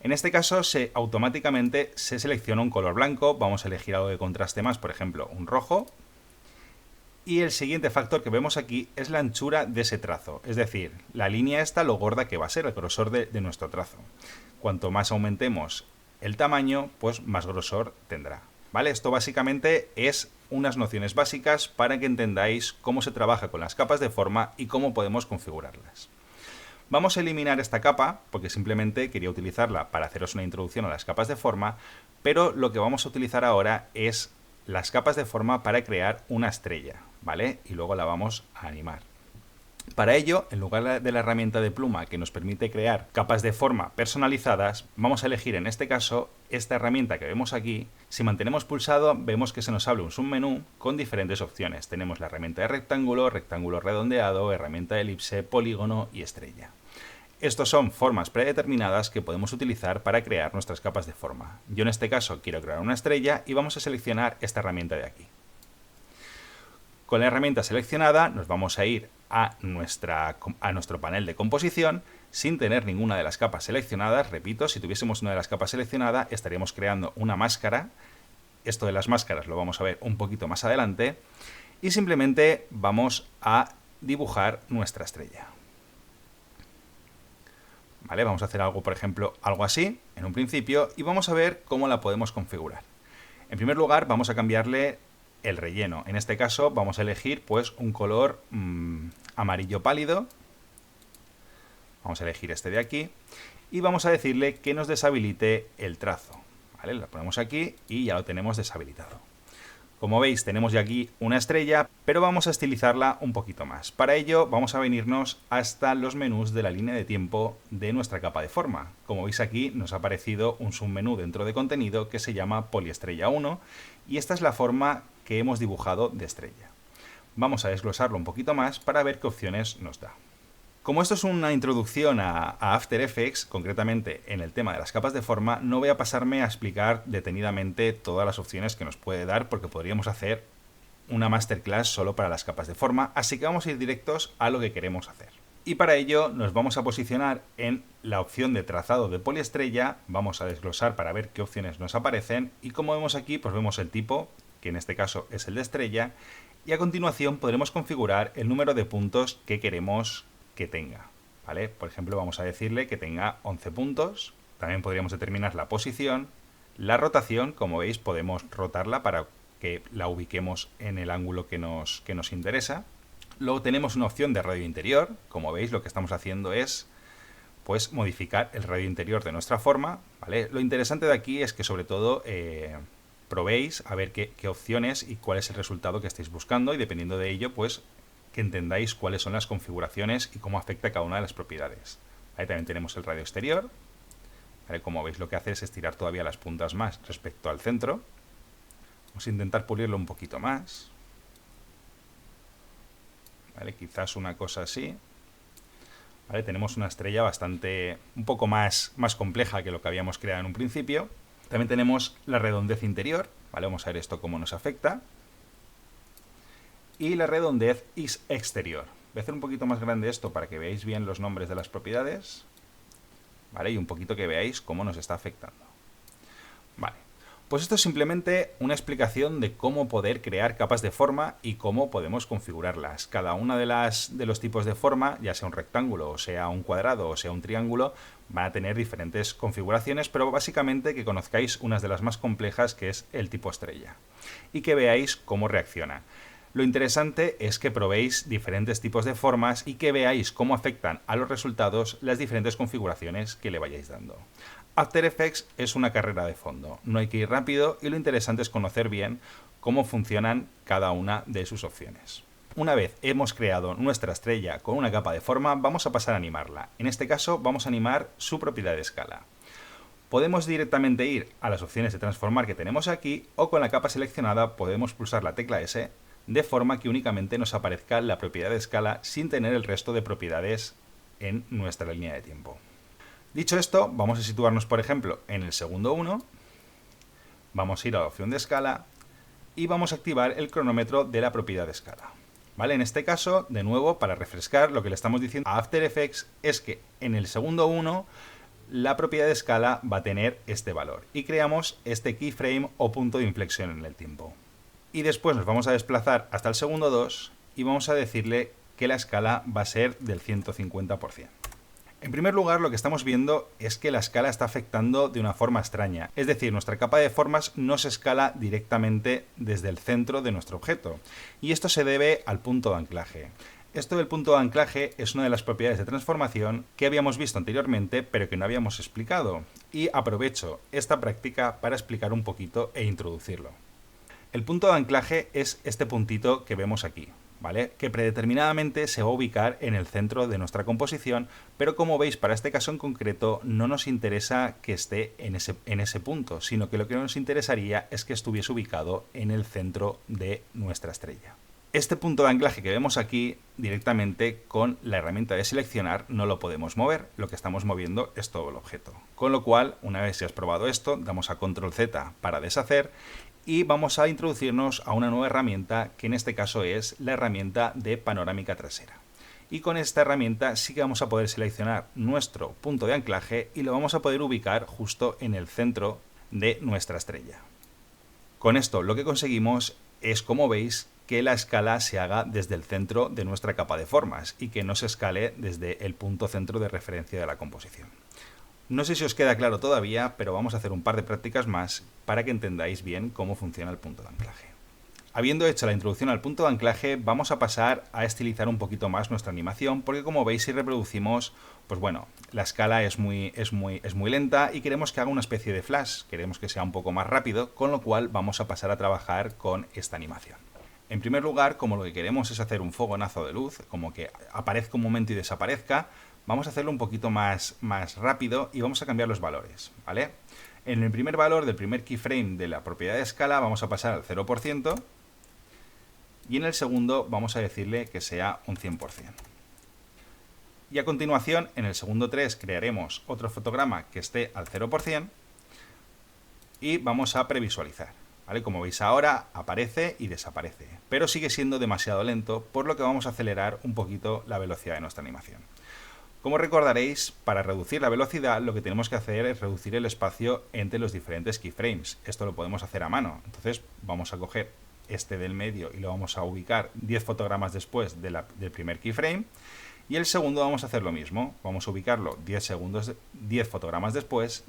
En este caso automáticamente se selecciona un color blanco. Vamos a elegir algo de contraste más, por ejemplo un rojo. Y el siguiente factor que vemos aquí es la anchura de ese trazo, es decir, la línea esta, lo gorda que va a ser, el grosor de nuestro trazo. Cuanto más aumentemos el tamaño, pues más grosor tendrá. ¿Vale? Esto básicamente es unas nociones básicas para que entendáis cómo se trabaja con las capas de forma y cómo podemos configurarlas. Vamos a eliminar esta capa porque simplemente quería utilizarla para haceros una introducción a las capas de forma, pero lo que vamos a utilizar ahora es las capas de forma para crear una estrella, ¿vale? Y luego la vamos a animar. Para ello, en lugar de la herramienta de pluma que nos permite crear capas de forma personalizadas, vamos a elegir en este caso esta herramienta que vemos aquí. Si mantenemos pulsado, vemos que se nos abre un submenú con diferentes opciones. Tenemos la herramienta de rectángulo, rectángulo redondeado, herramienta de elipse, polígono y estrella. Estos son formas predeterminadas que podemos utilizar para crear nuestras capas de forma. Yo en este caso quiero crear una estrella y vamos a seleccionar esta herramienta de aquí. Con la herramienta seleccionada nos vamos a ir a nuestro panel de composición sin tener ninguna de las capas seleccionadas. Repito, si tuviésemos una de las capas seleccionada estaríamos creando una máscara. Esto de las máscaras lo vamos a ver un poquito más adelante. Y simplemente vamos a dibujar nuestra estrella. ¿Vale? Vamos a hacer algo, por ejemplo, algo así en un principio y vamos a ver cómo la podemos configurar. En primer lugar vamos a cambiarle el relleno. En este caso vamos a elegir pues un color amarillo pálido. Vamos a elegir este de aquí y vamos a decirle que nos deshabilite el trazo. ¿Vale? Lo ponemos aquí y ya lo tenemos deshabilitado. Como veis, tenemos ya aquí una estrella, pero vamos a estilizarla un poquito más. Para ello vamos a venirnos hasta los menús de la línea de tiempo de nuestra capa de forma. Como veis aquí nos ha aparecido un submenú dentro de contenido que se llama poliestrella 1 y esta es la forma que hemos dibujado de estrella. Vamos a desglosarlo un poquito más para ver qué opciones nos da. Como esto es una introducción a After Effects, concretamente en el tema de las capas de forma, no voy a pasarme a explicar detenidamente todas las opciones que nos puede dar, porque podríamos hacer una masterclass solo para las capas de forma, así que vamos a ir directos a lo que queremos hacer. Y para ello nos vamos a posicionar en la opción de trazado de poliestrella, vamos a desglosar para ver qué opciones nos aparecen, y como vemos aquí, pues vemos el tipo, que en este caso es el de estrella, y a continuación podremos configurar el número de puntos que queremos que tenga, ¿vale? Por ejemplo, vamos a decirle que tenga 11 puntos. También podríamos determinar la posición. La rotación, como veis, podemos rotarla para que la ubiquemos en el ángulo que nos interesa. Luego tenemos una opción de radio interior. Como veis, lo que estamos haciendo es pues modificar el radio interior de nuestra forma, ¿vale? Lo interesante de aquí es que sobre todo probéis a ver qué opciones y cuál es el resultado que estáis buscando, y dependiendo de ello, pues que entendáis cuáles son las configuraciones y cómo afecta cada una de las propiedades. Ahí también tenemos el radio exterior. ¿Vale? Como veis, lo que hace es estirar todavía las puntas más respecto al centro. Vamos a intentar pulirlo un poquito más. ¿Vale? Quizás una cosa así. ¿Vale? Tenemos una estrella un poco más compleja que lo que habíamos creado en un principio. También tenemos la redondez interior. ¿Vale? Vamos a ver esto cómo nos afecta. Y la redondez exterior. Voy a hacer un poquito más grande esto para que veáis bien los nombres de las propiedades, ¿vale? Y un poquito que veáis cómo nos está afectando. Vale, pues esto es simplemente una explicación de cómo poder crear capas de forma y cómo podemos configurarlas. Cada una de los tipos de forma, ya sea un rectángulo, o sea un cuadrado, o sea un triángulo, van a tener diferentes configuraciones, pero básicamente que conozcáis unas de las más complejas, que es el tipo estrella, y que veáis cómo reacciona. Lo interesante es que probéis diferentes tipos de formas y que veáis cómo afectan a los resultados las diferentes configuraciones que le vayáis dando. After Effects es una carrera de fondo, no hay que ir rápido y lo interesante es conocer bien cómo funcionan cada una de sus opciones. Una vez hemos creado nuestra estrella con una capa de forma, vamos a pasar a animarla. En este caso vamos a animar su propiedad de escala. Podemos directamente ir a las opciones de transformar que tenemos aquí, o con la capa seleccionada podemos pulsar la tecla S, de forma que únicamente nos aparezca la propiedad de escala sin tener el resto de propiedades en nuestra línea de tiempo. Dicho esto, vamos a situarnos, por ejemplo, en el segundo 1, vamos a ir a la opción de escala y vamos a activar el cronómetro de la propiedad de escala. ¿Vale? En este caso, de nuevo, para refrescar, lo que le estamos diciendo a After Effects es que en el segundo 1 la propiedad de escala va a tener este valor y creamos este keyframe o punto de inflexión en el tiempo. Y después nos vamos a desplazar hasta el segundo 2 y vamos a decirle que la escala va a ser del 150%. En primer lugar, lo que estamos viendo es que la escala está afectando de una forma extraña. Es decir, nuestra capa de formas no se escala directamente desde el centro de nuestro objeto. Y esto se debe al punto de anclaje. Esto del punto de anclaje es una de las propiedades de transformación que habíamos visto anteriormente, pero que no habíamos explicado. Y aprovecho esta práctica para explicar un poquito e introducirlo. El punto de anclaje es este puntito que vemos aquí, ¿vale? Que predeterminadamente se va a ubicar en el centro de nuestra composición, pero como veis, para este caso en concreto no nos interesa que esté en ese punto, sino que lo que nos interesaría es que estuviese ubicado en el centro de nuestra estrella. Este punto de anclaje que vemos aquí, directamente con la herramienta de seleccionar no lo podemos mover, lo que estamos moviendo es todo el objeto. Con lo cual, una vez ya has probado esto, damos a Control Z para deshacer y vamos a introducirnos a una nueva herramienta, que en este caso es la herramienta de panorámica trasera. Y con esta herramienta sí que vamos a poder seleccionar nuestro punto de anclaje y lo vamos a poder ubicar justo en el centro de nuestra estrella. Con esto lo que conseguimos es, como veis, que la escala se haga desde el centro de nuestra capa de formas y que no se escale desde el punto centro de referencia de la composición. No sé si os queda claro todavía, pero vamos a hacer un par de prácticas más para que entendáis bien cómo funciona el punto de anclaje. Habiendo hecho la introducción al punto de anclaje, vamos a pasar a estilizar un poquito más nuestra animación, porque como veis, si reproducimos, pues bueno, la escala es muy lenta y queremos que haga una especie de flash, queremos que sea un poco más rápido, con lo cual vamos a pasar a trabajar con esta animación. En primer lugar, como lo que queremos es hacer un fogonazo de luz, como que aparezca un momento y desaparezca, vamos a hacerlo un poquito más rápido y vamos a cambiar los valores, ¿vale? En el primer valor del primer keyframe de la propiedad de escala vamos a pasar al 0%, y en el segundo vamos a decirle que sea un 100%. Y a continuación, en el segundo 3 crearemos otro fotograma que esté al 0% y vamos a previsualizar. ¿Vale? Como veis ahora, aparece y desaparece, pero sigue siendo demasiado lento, por lo que vamos a acelerar un poquito la velocidad de nuestra animación. Como recordaréis, para reducir la velocidad lo que tenemos que hacer es reducir el espacio entre los diferentes keyframes. Esto lo podemos hacer a mano, entonces vamos a coger este del medio y lo vamos a ubicar 10 fotogramas después del primer keyframe, y el segundo vamos a hacer lo mismo, vamos a ubicarlo 10 fotogramas después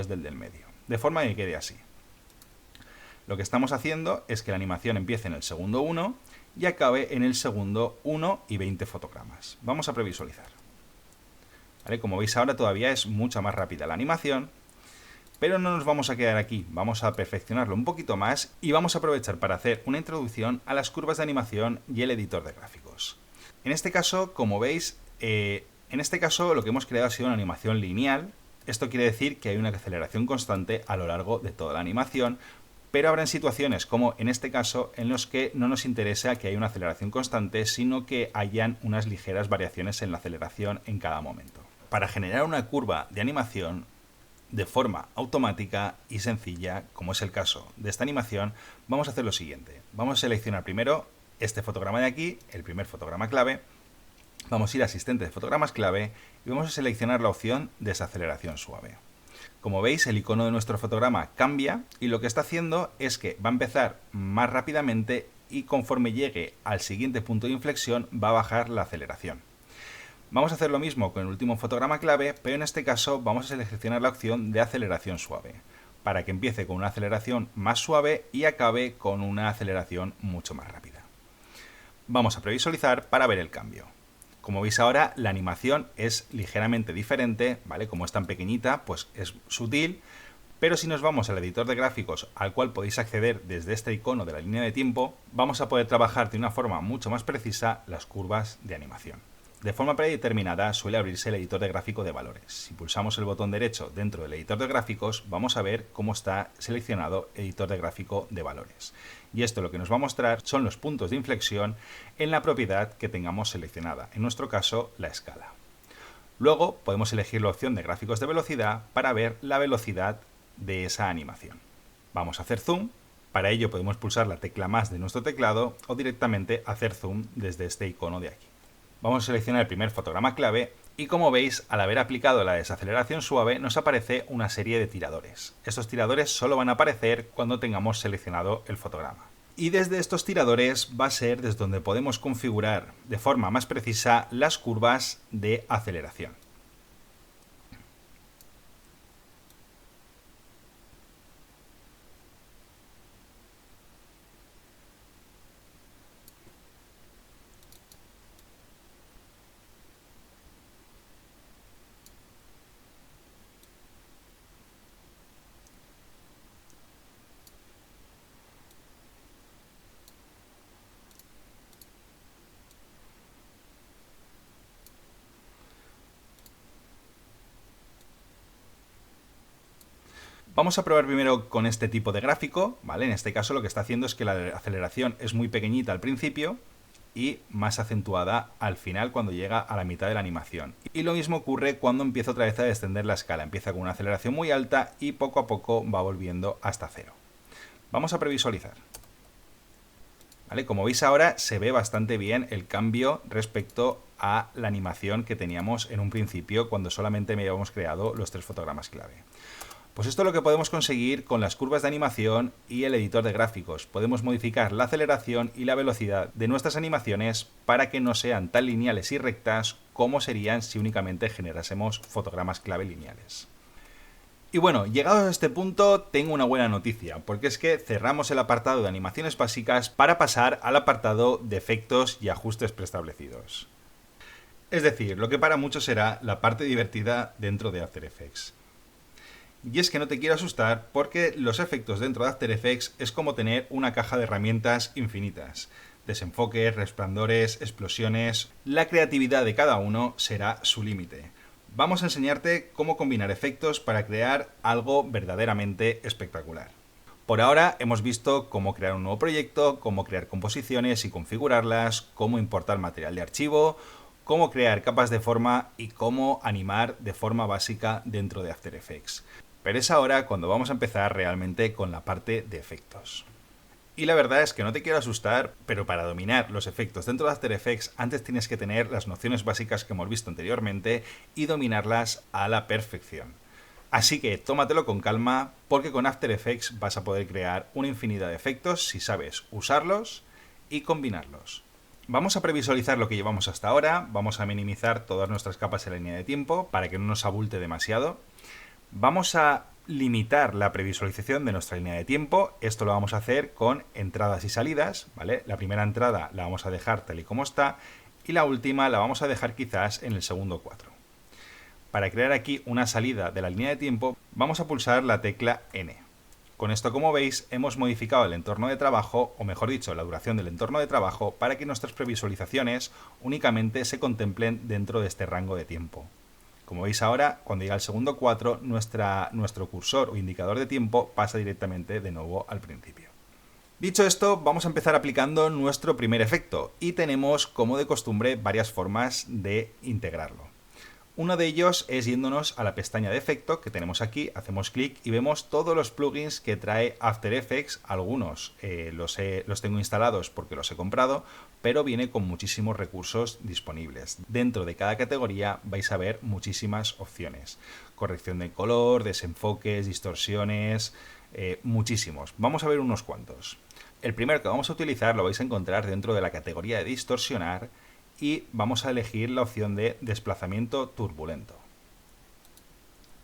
del medio, de forma que quede así. Lo que estamos haciendo es que la animación empiece en el segundo 1 y acabe en el segundo 1 y 20 fotogramas. Vamos a previsualizar. ¿Vale? Como veis ahora todavía es mucho más rápida la animación, pero no nos vamos a quedar aquí, vamos a perfeccionarlo un poquito más y vamos a aprovechar para hacer una introducción a las curvas de animación y el editor de gráficos. En este caso, como veis, lo que hemos creado ha sido una animación lineal. Esto quiere decir que hay una aceleración constante a lo largo de toda la animación, pero habrá situaciones, como en este caso, en los que no nos interesa que haya una aceleración constante, sino que hayan unas ligeras variaciones en la aceleración en cada momento. Para generar una curva de animación de forma automática y sencilla, como es el caso de esta animación, vamos a hacer lo siguiente. Vamos a seleccionar primero este fotograma de aquí, el primer fotograma clave. Vamos a ir a asistente de fotogramas clave y vamos a seleccionar la opción desaceleración suave. Como veis, el icono de nuestro fotograma cambia y lo que está haciendo es que va a empezar más rápidamente y conforme llegue al siguiente punto de inflexión va a bajar la aceleración. Vamos a hacer lo mismo con el último fotograma clave, pero en este caso vamos a seleccionar la opción de aceleración suave, para que empiece con una aceleración más suave y acabe con una aceleración mucho más rápida. Vamos a previsualizar para ver el cambio. Como veis ahora, la animación es ligeramente diferente, ¿vale? Como es tan pequeñita, pues es sutil, pero si nos vamos al editor de gráficos, al cual podéis acceder desde este icono de la línea de tiempo, vamos a poder trabajar de una forma mucho más precisa las curvas de animación. De forma predeterminada suele abrirse el editor de gráfico de valores. Si pulsamos el botón derecho dentro del editor de gráficos, vamos a ver cómo está seleccionado editor de gráfico de valores. Y esto lo que nos va a mostrar son los puntos de inflexión en la propiedad que tengamos seleccionada, en nuestro caso la escala. Luego podemos elegir la opción de gráficos de velocidad para ver la velocidad de esa animación. Vamos a hacer zoom, para ello podemos pulsar la tecla más de nuestro teclado o directamente hacer zoom desde este icono de aquí. Vamos a seleccionar el primer fotograma clave y como veis, al haber aplicado la desaceleración suave nos aparece una serie de tiradores. Estos tiradores solo van a aparecer cuando tengamos seleccionado el fotograma. Y desde estos tiradores va a ser desde donde podemos configurar de forma más precisa las curvas de aceleración. Vamos a probar primero con este tipo de gráfico, ¿vale? En este caso lo que está haciendo es que la aceleración es muy pequeñita al principio y más acentuada al final cuando llega a la mitad de la animación. Y lo mismo ocurre cuando empieza otra vez a descender la escala. Empieza con una aceleración muy alta y poco a poco va volviendo hasta cero. Vamos a previsualizar. ¿Vale? Como veis ahora se ve bastante bien el cambio respecto a la animación que teníamos en un principio cuando solamente habíamos creado los 3 fotogramas clave. Pues esto es lo que podemos conseguir con las curvas de animación y el editor de gráficos. Podemos modificar la aceleración y la velocidad de nuestras animaciones para que no sean tan lineales y rectas como serían si únicamente generásemos fotogramas clave lineales. Y bueno, llegados a este punto tengo una buena noticia, porque es que cerramos el apartado de animaciones básicas para pasar al apartado de efectos y ajustes preestablecidos. Es decir, lo que para muchos será la parte divertida dentro de After Effects. Y es que no te quiero asustar porque los efectos dentro de After Effects es como tener una caja de herramientas infinitas. Desenfoques, resplandores, explosiones... La creatividad de cada uno será su límite. Vamos a enseñarte cómo combinar efectos para crear algo verdaderamente espectacular. Por ahora hemos visto cómo crear un nuevo proyecto, cómo crear composiciones y configurarlas, cómo importar material de archivo, cómo crear capas de forma y cómo animar de forma básica dentro de After Effects. Pero es ahora cuando vamos a empezar realmente con la parte de efectos. Y la verdad es que no te quiero asustar, pero para dominar los efectos dentro de After Effects antes tienes que tener las nociones básicas que hemos visto anteriormente y dominarlas a la perfección. Así que tómatelo con calma porque con After Effects vas a poder crear una infinidad de efectos si sabes usarlos y combinarlos. Vamos a previsualizar lo que llevamos hasta ahora, vamos a minimizar todas nuestras capas en la línea de tiempo para que no nos abulte demasiado. Vamos a limitar la previsualización de nuestra línea de tiempo. Esto lo vamos a hacer con entradas y salidas, ¿vale? La primera entrada la vamos a dejar tal y como está y la última la vamos a dejar quizás en el segundo 4. Para crear aquí una salida de la línea de tiempo vamos a pulsar la tecla N. Con esto, como veis, hemos modificado el entorno de trabajo, o mejor dicho, la duración del entorno de trabajo para que nuestras previsualizaciones únicamente se contemplen dentro de este rango de tiempo. Como veis ahora, cuando llega el segundo 4, nuestro cursor o indicador de tiempo pasa directamente de nuevo al principio. Dicho esto, vamos a empezar aplicando nuestro primer efecto y tenemos, como de costumbre, varias formas de integrarlo. Uno de ellos es yéndonos a la pestaña de efecto que tenemos aquí, hacemos clic y vemos todos los plugins que trae After Effects. Algunos los tengo instalados porque los he comprado, pero viene con muchísimos recursos disponibles. Dentro de cada categoría vais a ver muchísimas opciones. Corrección de color, desenfoques, distorsiones, muchísimos. Vamos a ver unos cuantos. El primero que vamos a utilizar lo vais a encontrar dentro de la categoría de distorsionar y vamos a elegir la opción de desplazamiento turbulento.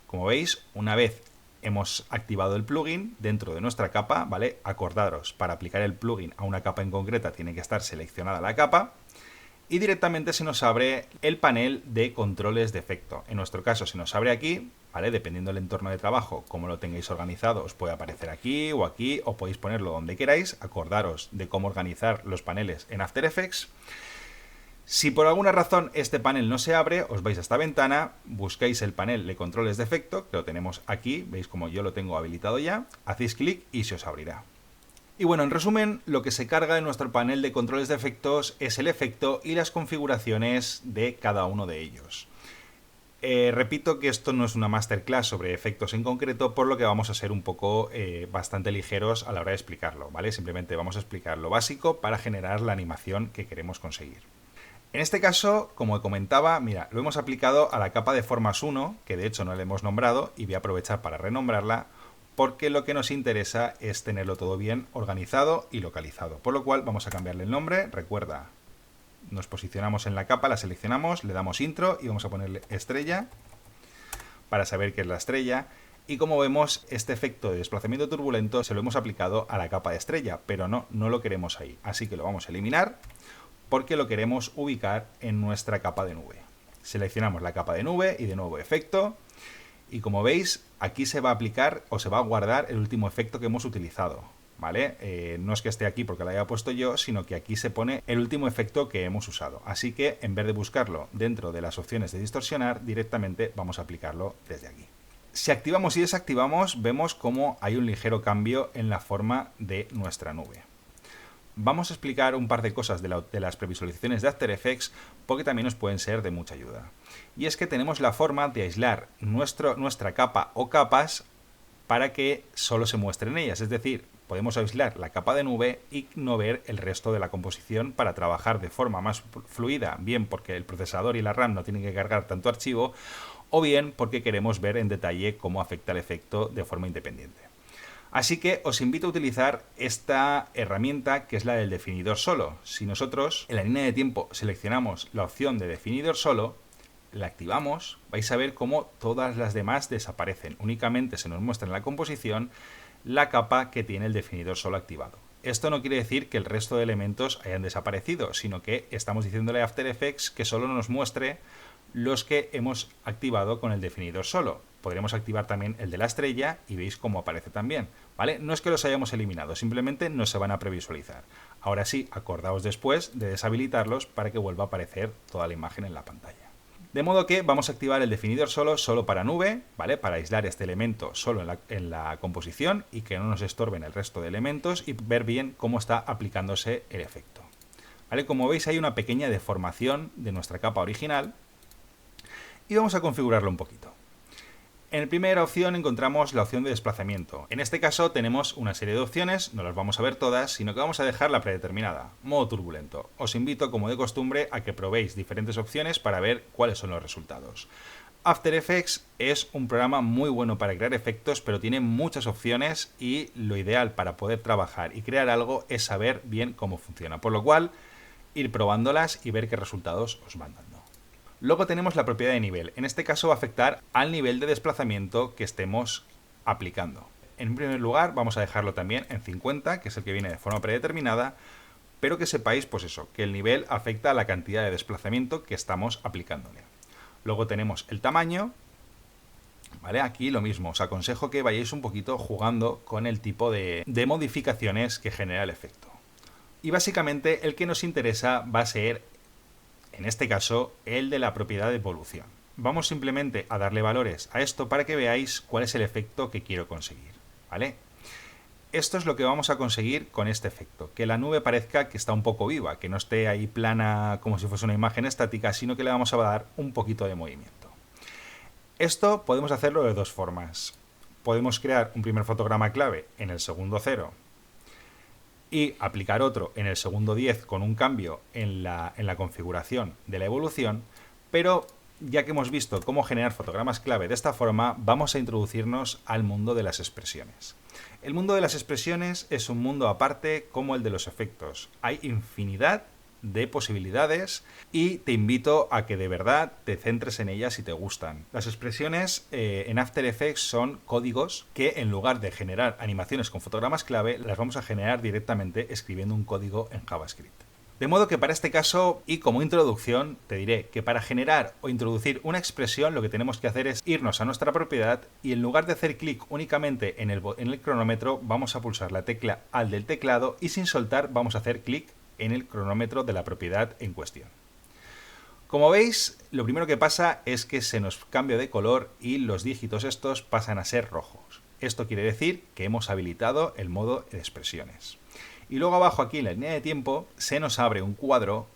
Como veis, una vez hemos activado el plugin dentro de nuestra capa, ¿vale? Acordaros, para aplicar el plugin a una capa en concreta tiene que estar seleccionada la capa y directamente se nos abre el panel de controles de efecto. En nuestro caso se nos abre aquí, ¿vale? Dependiendo del entorno de trabajo, como lo tengáis organizado, os puede aparecer aquí, o podéis ponerlo donde queráis. Acordaros de cómo organizar los paneles en After Effects. Si por alguna razón este panel no se abre, os vais a esta ventana, buscáis el panel de controles de efecto, que lo tenemos aquí, veis como yo lo tengo habilitado ya, hacéis clic y se os abrirá. Y bueno, en resumen, lo que se carga en nuestro panel de controles de efectos es el efecto y las configuraciones de cada uno de ellos. Repito que esto no es una masterclass sobre efectos en concreto, por lo que vamos a ser un poco bastante ligeros a la hora de explicarlo, ¿vale? Simplemente vamos a explicar lo básico para generar la animación que queremos conseguir. En este caso, como comentaba, mira, lo hemos aplicado a la capa de formas 1, que de hecho no la hemos nombrado, y voy a aprovechar para renombrarla, porque lo que nos interesa es tenerlo todo bien organizado y localizado. Por lo cual vamos a cambiarle el nombre. Recuerda, nos posicionamos en la capa, la seleccionamos, le damos intro y vamos a ponerle estrella para saber qué es la estrella. Y como vemos, este efecto de desplazamiento turbulento se lo hemos aplicado a la capa de estrella, pero no lo queremos ahí. Así que lo vamos a eliminar porque lo queremos ubicar en nuestra capa de nube. Seleccionamos la capa de nube y de nuevo efecto. Y como veis, aquí se va a aplicar o se va a guardar el último efecto que hemos utilizado, ¿vale? No es que esté aquí porque lo haya puesto yo, sino que aquí se pone el último efecto que hemos usado. Así que en vez de buscarlo dentro de las opciones de distorsionar, directamente vamos a aplicarlo desde aquí. Si activamos y desactivamos, vemos cómo hay un ligero cambio en la forma de nuestra nube. Vamos a explicar un par de cosas de las previsualizaciones de After Effects porque también nos pueden ser de mucha ayuda. Y es que tenemos la forma de aislar nuestra capa o capas para que solo se muestren ellas. Es decir, podemos aislar la capa de nube y no ver el resto de la composición para trabajar de forma más fluida, bien porque el procesador y la RAM no tienen que cargar tanto archivo, o bien porque queremos ver en detalle cómo afecta el efecto de forma independiente. Así que os invito a utilizar esta herramienta que es la del definidor solo. Si nosotros en la línea de tiempo seleccionamos la opción de definidor solo, la activamos, vais a ver cómo todas las demás desaparecen. Únicamente se nos muestra en la composición la capa que tiene el definidor solo activado. Esto no quiere decir que el resto de elementos hayan desaparecido, sino que estamos diciéndole a After Effects que solo nos muestre los que hemos activado con el definidor solo. Podremos activar también el de la estrella y veis cómo aparece también, ¿vale? No es que los hayamos eliminado, simplemente no se van a previsualizar. Ahora sí, acordaos después de deshabilitarlos para que vuelva a aparecer toda la imagen en la pantalla. De modo que vamos a activar el definidor solo para nube, ¿vale? Para aislar este elemento solo en la composición y que no nos estorben el resto de elementos y ver bien cómo está aplicándose el efecto. ¿Vale? Como veis hay una pequeña deformación de nuestra capa original y vamos a configurarlo un poquito. En la primera opción encontramos la opción de desplazamiento. En este caso tenemos una serie de opciones, no las vamos a ver todas, sino que vamos a dejar la predeterminada, modo turbulento. Os invito, como de costumbre, a que probéis diferentes opciones para ver cuáles son los resultados. After Effects es un programa muy bueno para crear efectos, pero tiene muchas opciones y lo ideal para poder trabajar y crear algo es saber bien cómo funciona. Por lo cual, ir probándolas y ver qué resultados os van dando. Luego tenemos la propiedad de nivel. En este caso va a afectar al nivel de desplazamiento que estemos aplicando. En primer lugar vamos a dejarlo también en 50, que es el que viene de forma predeterminada, pero que sepáis, pues eso, que el nivel afecta a la cantidad de desplazamiento que estamos aplicándole. Luego tenemos el tamaño, ¿vale? Aquí lo mismo, os aconsejo que vayáis un poquito jugando con el tipo de modificaciones que genera el efecto. Y básicamente el que nos interesa va a ser, en este caso, el de la propiedad de evolución. Vamos simplemente a darle valores a esto para que veáis cuál es el efecto que quiero conseguir, ¿vale? Esto es lo que vamos a conseguir con este efecto, que la nube parezca que está un poco viva, que no esté ahí plana como si fuese una imagen estática, sino que le vamos a dar un poquito de movimiento. Esto podemos hacerlo de dos formas. Podemos crear un primer fotograma clave en el segundo 0 y aplicar otro en el segundo 10 con un cambio en la configuración de la evolución, pero ya que hemos visto cómo generar fotogramas clave de esta forma, vamos a introducirnos al mundo de las expresiones. El mundo de las expresiones es un mundo aparte como el de los efectos. Hay infinidad de posibilidades y te invito a que de verdad te centres en ellas si te gustan. Las expresiones en After Effects son códigos que en lugar de generar animaciones con fotogramas clave, las vamos a generar directamente escribiendo un código en JavaScript. De modo que para este caso y como introducción te diré que para generar o introducir una expresión lo que tenemos que hacer es irnos a nuestra propiedad y en lugar de hacer clic únicamente en el cronómetro vamos a pulsar la tecla Alt del teclado y sin soltar vamos a hacer clic en el cronómetro de la propiedad en cuestión. Como veis, lo primero que pasa es que se nos cambia de color y los dígitos estos pasan a ser rojos. Esto quiere decir que hemos habilitado el modo de expresiones. Y luego abajo aquí en la línea de tiempo se nos abre un cuadro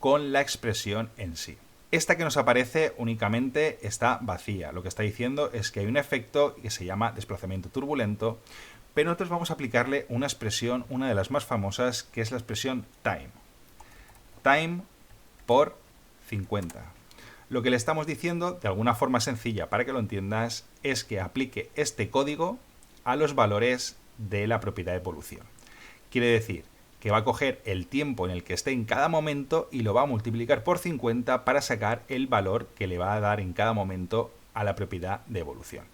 con la expresión en sí. Esta que nos aparece únicamente está vacía. Lo que está diciendo es que hay un efecto que se llama desplazamiento turbulento, pero nosotros vamos a aplicarle una expresión, una de las más famosas, que es la expresión time. Time por 50. Lo que le estamos diciendo, de alguna forma sencilla para que lo entiendas, es que aplique este código a los valores de la propiedad de evolución. Quiere decir que va a coger el tiempo en el que esté en cada momento y lo va a multiplicar por 50 para sacar el valor que le va a dar en cada momento a la propiedad de evolución.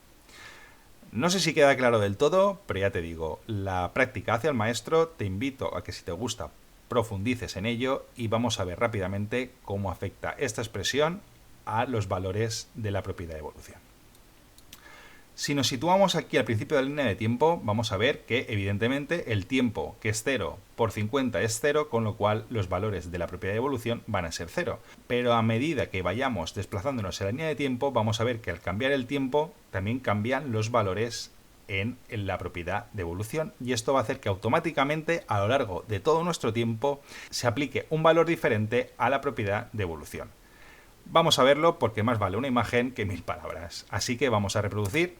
No sé si queda claro del todo, pero ya te digo, la práctica hace al maestro. Te invito a que si te gusta profundices en ello y vamos a ver rápidamente cómo afecta esta expresión a los valores de la propiedad de evolución. Si nos situamos aquí al principio de la línea de tiempo, vamos a ver que evidentemente el tiempo que es 0 por 50 es 0, con lo cual los valores de la propiedad de evolución van a ser 0. Pero a medida que vayamos desplazándonos en la línea de tiempo, vamos a ver que al cambiar el tiempo también cambian los valores en la propiedad de evolución, y esto va a hacer que automáticamente a lo largo de todo nuestro tiempo se aplique un valor diferente a la propiedad de evolución. Vamos a verlo porque más vale una imagen que 1000 palabras. Así que vamos a reproducir.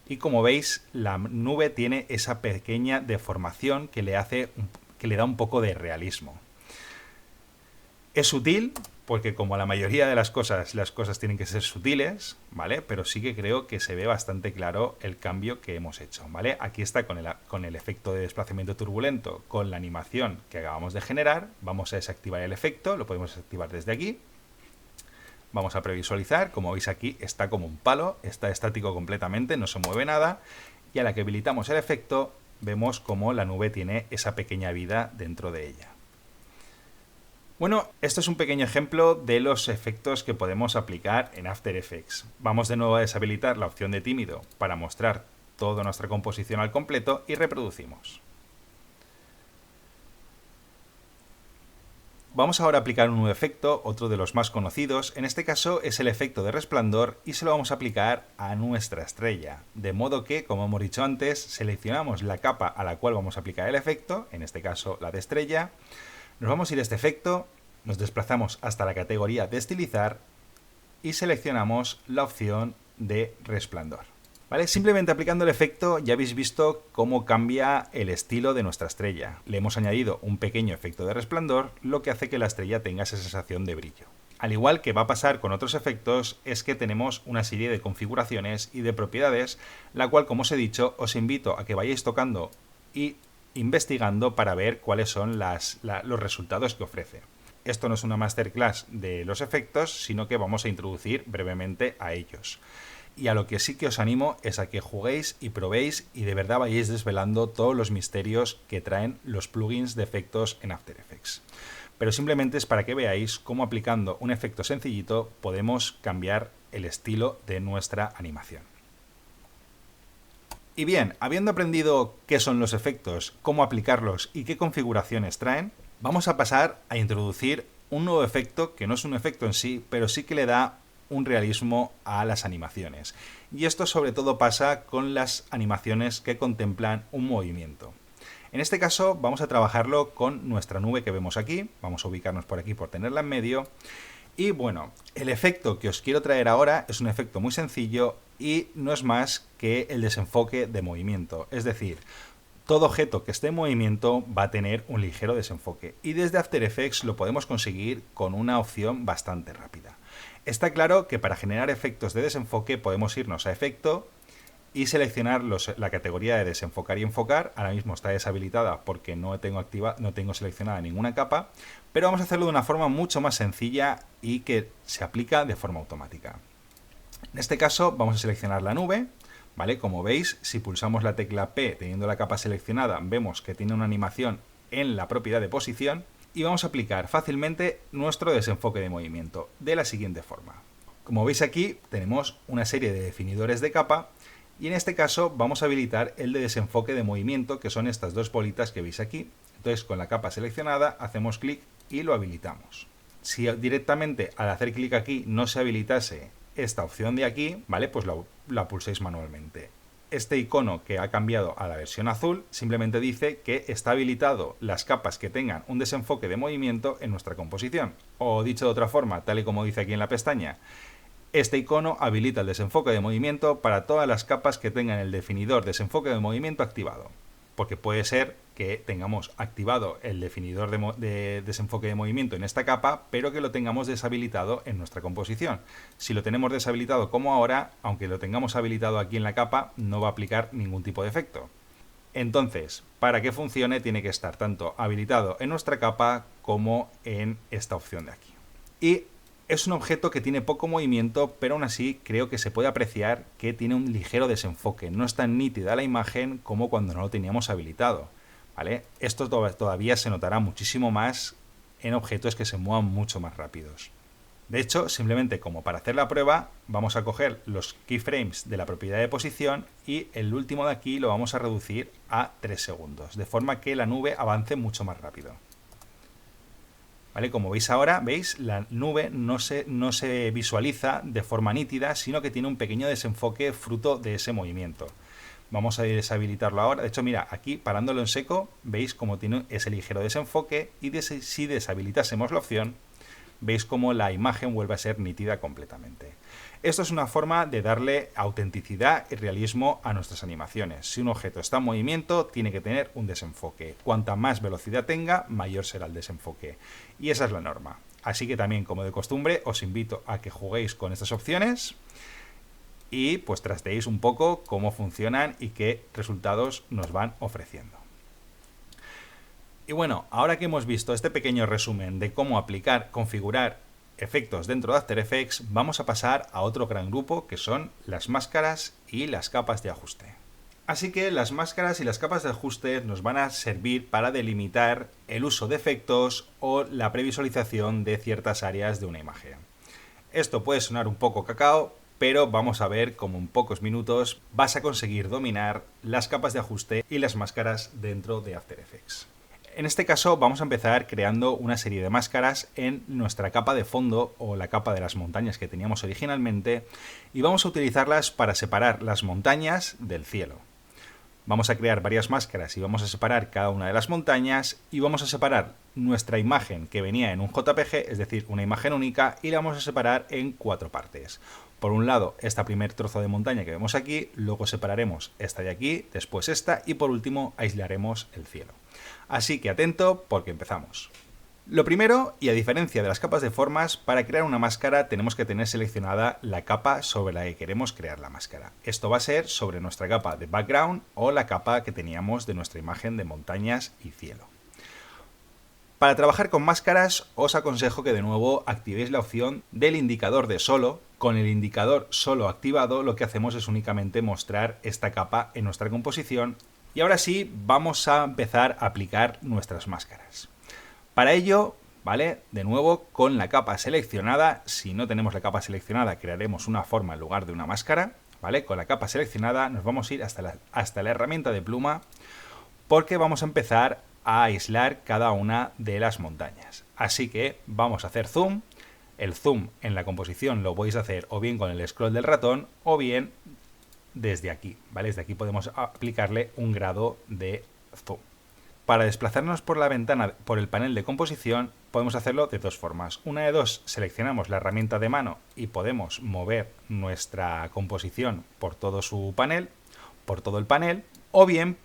Y como veis, la nube tiene esa pequeña deformación que le da un poco de realismo. Es sutil, porque como la mayoría de las cosas tienen que ser sutiles, ¿vale? Pero sí que creo que se ve bastante claro el cambio que hemos hecho, ¿vale? Aquí está con el efecto de desplazamiento turbulento, con la animación que acabamos de generar. Vamos a desactivar el efecto, lo podemos desactivar desde aquí. Vamos a previsualizar, como veis aquí está como un palo, está estático completamente, no se mueve nada, y a la que habilitamos el efecto vemos como la nube tiene esa pequeña vida dentro de ella. Bueno, esto es un pequeño ejemplo de los efectos que podemos aplicar en After Effects. Vamos de nuevo a deshabilitar la opción de tímido para mostrar toda nuestra composición al completo y reproducimos. Vamos ahora a aplicar un nuevo efecto, otro de los más conocidos. En este caso es el efecto de resplandor y se lo vamos a aplicar a nuestra estrella. De modo que, como hemos dicho antes, seleccionamos la capa a la cual vamos a aplicar el efecto, en este caso la de estrella. Nos vamos a ir a este efecto, nos desplazamos hasta la categoría de estilizar y seleccionamos la opción de resplandor. ¿Vale? Simplemente aplicando el efecto ya habéis visto cómo cambia el estilo de nuestra estrella. Le hemos añadido un pequeño efecto de resplandor, lo que hace que la estrella tenga esa sensación de brillo. Al igual que va a pasar con otros efectos, es que tenemos una serie de configuraciones y de propiedades, la cual, como os he dicho, os invito a que vayáis tocando y investigando para ver cuáles son los resultados que ofrece. Esto no es una masterclass de los efectos, sino que vamos a introducir brevemente a ellos. Y a lo que sí que os animo es a que juguéis y probéis y de verdad vayáis desvelando todos los misterios que traen los plugins de efectos en After Effects. Pero simplemente es para que veáis cómo aplicando un efecto sencillito podemos cambiar el estilo de nuestra animación. Y bien, habiendo aprendido qué son los efectos, cómo aplicarlos y qué configuraciones traen, vamos a pasar a introducir un nuevo efecto que no es un efecto en sí, pero sí que le da un realismo a las animaciones. Y esto sobre todo pasa con las animaciones que contemplan un movimiento. En este caso vamos a trabajarlo con nuestra nube que vemos aquí. Vamos a ubicarnos por aquí por tenerla en medio. Y bueno, el efecto que os quiero traer ahora es un efecto muy sencillo y no es más que el desenfoque de movimiento. Es decir, todo objeto que esté en movimiento va a tener un ligero desenfoque. Y desde After Effects lo podemos conseguir con una opción bastante rápida. Está claro que para generar efectos de desenfoque podemos irnos a efecto y seleccionar la categoría de desenfocar y enfocar. Ahora mismo está deshabilitada porque no tengo seleccionada ninguna capa, pero vamos a hacerlo de una forma mucho más sencilla y que se aplica de forma automática. En este caso vamos a seleccionar la nube, ¿vale? Como veis, si pulsamos la tecla P teniendo la capa seleccionada, vemos que tiene una animación en la propiedad de posición. Y vamos a aplicar fácilmente nuestro desenfoque de movimiento de la siguiente forma. Como veis aquí tenemos una serie de definidores de capa y en este caso vamos a habilitar el de desenfoque de movimiento, que son estas dos bolitas que veis aquí. Entonces con la capa seleccionada hacemos clic y lo habilitamos. Si directamente al hacer clic aquí no se habilitase esta opción de aquí, ¿vale? Pues la pulséis manualmente. Este icono que ha cambiado a la versión azul simplemente dice que está habilitado las capas que tengan un desenfoque de movimiento en nuestra composición. O dicho de otra forma, tal y como dice aquí en la pestaña, este icono habilita el desenfoque de movimiento para todas las capas que tengan el definidor desenfoque de movimiento activado. Porque puede ser que tengamos activado el definidor de desenfoque de movimiento en esta capa, pero que lo tengamos deshabilitado en nuestra composición. Si lo tenemos deshabilitado como ahora, aunque lo tengamos habilitado aquí en la capa, no va a aplicar ningún tipo de efecto. Entonces, para que funcione tiene que estar tanto habilitado en nuestra capa como en esta opción de aquí. Y es un objeto que tiene poco movimiento, pero aún así creo que se puede apreciar que tiene un ligero desenfoque. No es tan nítida la imagen como cuando no lo teníamos habilitado, ¿vale? Esto todavía se notará muchísimo más en objetos que se muevan mucho más rápidos. De hecho, simplemente como para hacer la prueba, vamos a coger los keyframes de la propiedad de posición y el último de aquí lo vamos a reducir a 3 segundos, de forma que la nube avance mucho más rápido. ¿Vale? Como veis ahora, ¿veis? La nube no se visualiza de forma nítida, sino que tiene un pequeño desenfoque fruto de ese movimiento. Vamos a deshabilitarlo ahora. De hecho, mira, aquí parándolo en seco, veis cómo tiene ese ligero desenfoque y si deshabilitásemos la opción, veis cómo la imagen vuelve a ser nítida completamente. Esto es una forma de darle autenticidad y realismo a nuestras animaciones. Si un objeto está en movimiento, tiene que tener un desenfoque. Cuanta más velocidad tenga, mayor será el desenfoque. Y esa es la norma. Así que también, como de costumbre, os invito a que juguéis con estas opciones y pues trasteéis un poco cómo funcionan y qué resultados nos van ofreciendo. Y bueno, ahora que hemos visto este pequeño resumen de cómo aplicar, configurar efectos dentro de After Effects, vamos a pasar a otro gran grupo que son las máscaras y las capas de ajuste. Así que las máscaras y las capas de ajuste nos van a servir para delimitar el uso de efectos o la previsualización de ciertas áreas de una imagen. Esto puede sonar un poco cacao, pero vamos a ver cómo en pocos minutos vas a conseguir dominar las capas de ajuste y las máscaras dentro de After Effects. En este caso vamos a empezar creando una serie de máscaras en nuestra capa de fondo o la capa de las montañas que teníamos originalmente y vamos a utilizarlas para separar las montañas del cielo. Vamos a crear varias máscaras y vamos a separar cada una de las montañas y vamos a separar nuestra imagen que venía en un JPG, es decir, una imagen única, y la vamos a separar en 4 partes. Por un lado, este primer trozo de montaña que vemos aquí, luego separaremos esta de aquí, después esta y por último aislaremos el cielo. Así que atento porque empezamos. Lo primero, y a diferencia de las capas de formas, para crear una máscara tenemos que tener seleccionada la capa sobre la que queremos crear la máscara. Esto va a ser sobre nuestra capa de background o la capa que teníamos de nuestra imagen de montañas y cielo. Para trabajar con máscaras os aconsejo que de nuevo activéis la opción del indicador de solo. Con el indicador solo activado lo que hacemos es únicamente mostrar esta capa en nuestra composición. Y ahora sí, vamos a empezar a aplicar nuestras máscaras. Para ello, ¿vale? De nuevo, con la capa seleccionada, si no tenemos la capa seleccionada, crearemos una forma en lugar de una máscara, ¿vale? Con la capa seleccionada nos vamos a ir hasta la herramienta de pluma porque vamos a empezar a aislar cada una de las montañas. Así que vamos a hacer zoom. El zoom en la composición lo podéis hacer o bien con el scroll del ratón o bien desde aquí, ¿vale? Desde aquí podemos aplicarle un grado de zoom. Para desplazarnos por la ventana, por el panel de composición, podemos hacerlo de dos formas. Una de dos, seleccionamos la herramienta de mano y podemos mover nuestra composición por todo su panel, por todo el panel, o bien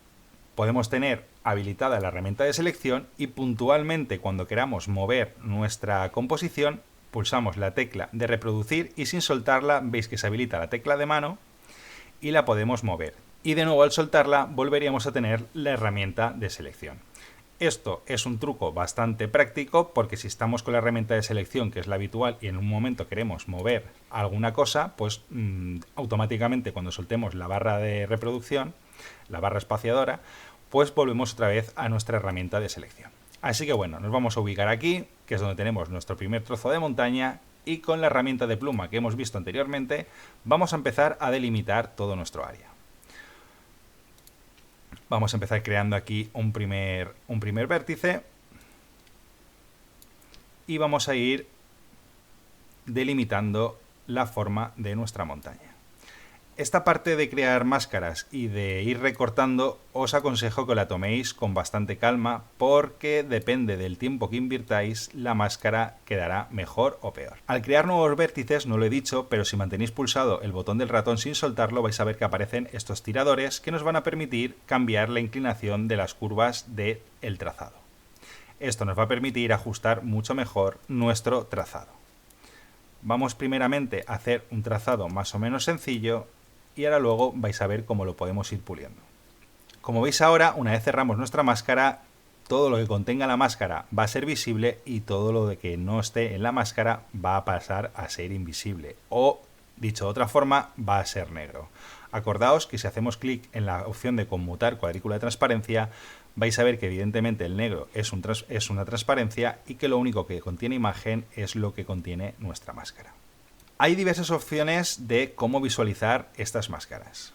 podemos tener habilitada la herramienta de selección y puntualmente cuando queramos mover nuestra composición, pulsamos la tecla de reproducir y sin soltarla veis que se habilita la tecla de mano y la podemos mover. Y de nuevo al soltarla volveríamos a tener la herramienta de selección. Esto es un truco bastante práctico porque si estamos con la herramienta de selección, que es la habitual, y en un momento queremos mover alguna cosa, pues automáticamente cuando soltemos la barra de reproducción, la barra espaciadora, pues volvemos otra vez a nuestra herramienta de selección. Así que bueno, nos vamos a ubicar aquí, que es donde tenemos nuestro primer trozo de montaña, y con la herramienta de pluma que hemos visto anteriormente, vamos a empezar a delimitar todo nuestro área. Vamos a empezar creando aquí un primer vértice y vamos a ir delimitando la forma de nuestra montaña. Esta parte de crear máscaras y de ir recortando os aconsejo que la toméis con bastante calma porque depende del tiempo que invirtáis la máscara quedará mejor o peor. Al crear nuevos vértices, no lo he dicho, pero si mantenéis pulsado el botón del ratón sin soltarlo vais a ver que aparecen estos tiradores que nos van a permitir cambiar la inclinación de las curvas del trazado. Esto nos va a permitir ajustar mucho mejor nuestro trazado. Vamos primeramente a hacer un trazado más o menos sencillo y ahora luego vais a ver cómo lo podemos ir puliendo. Como veis ahora, una vez cerramos nuestra máscara, todo lo que contenga la máscara va a ser visible y todo lo de que no esté en la máscara va a pasar a ser invisible o, dicho de otra forma, va a ser negro. Acordaos que si hacemos clic en la opción de conmutar cuadrícula de transparencia, vais a ver que evidentemente el negro es una transparencia y que lo único que contiene imagen es lo que contiene nuestra máscara. Hay diversas opciones de cómo visualizar estas máscaras.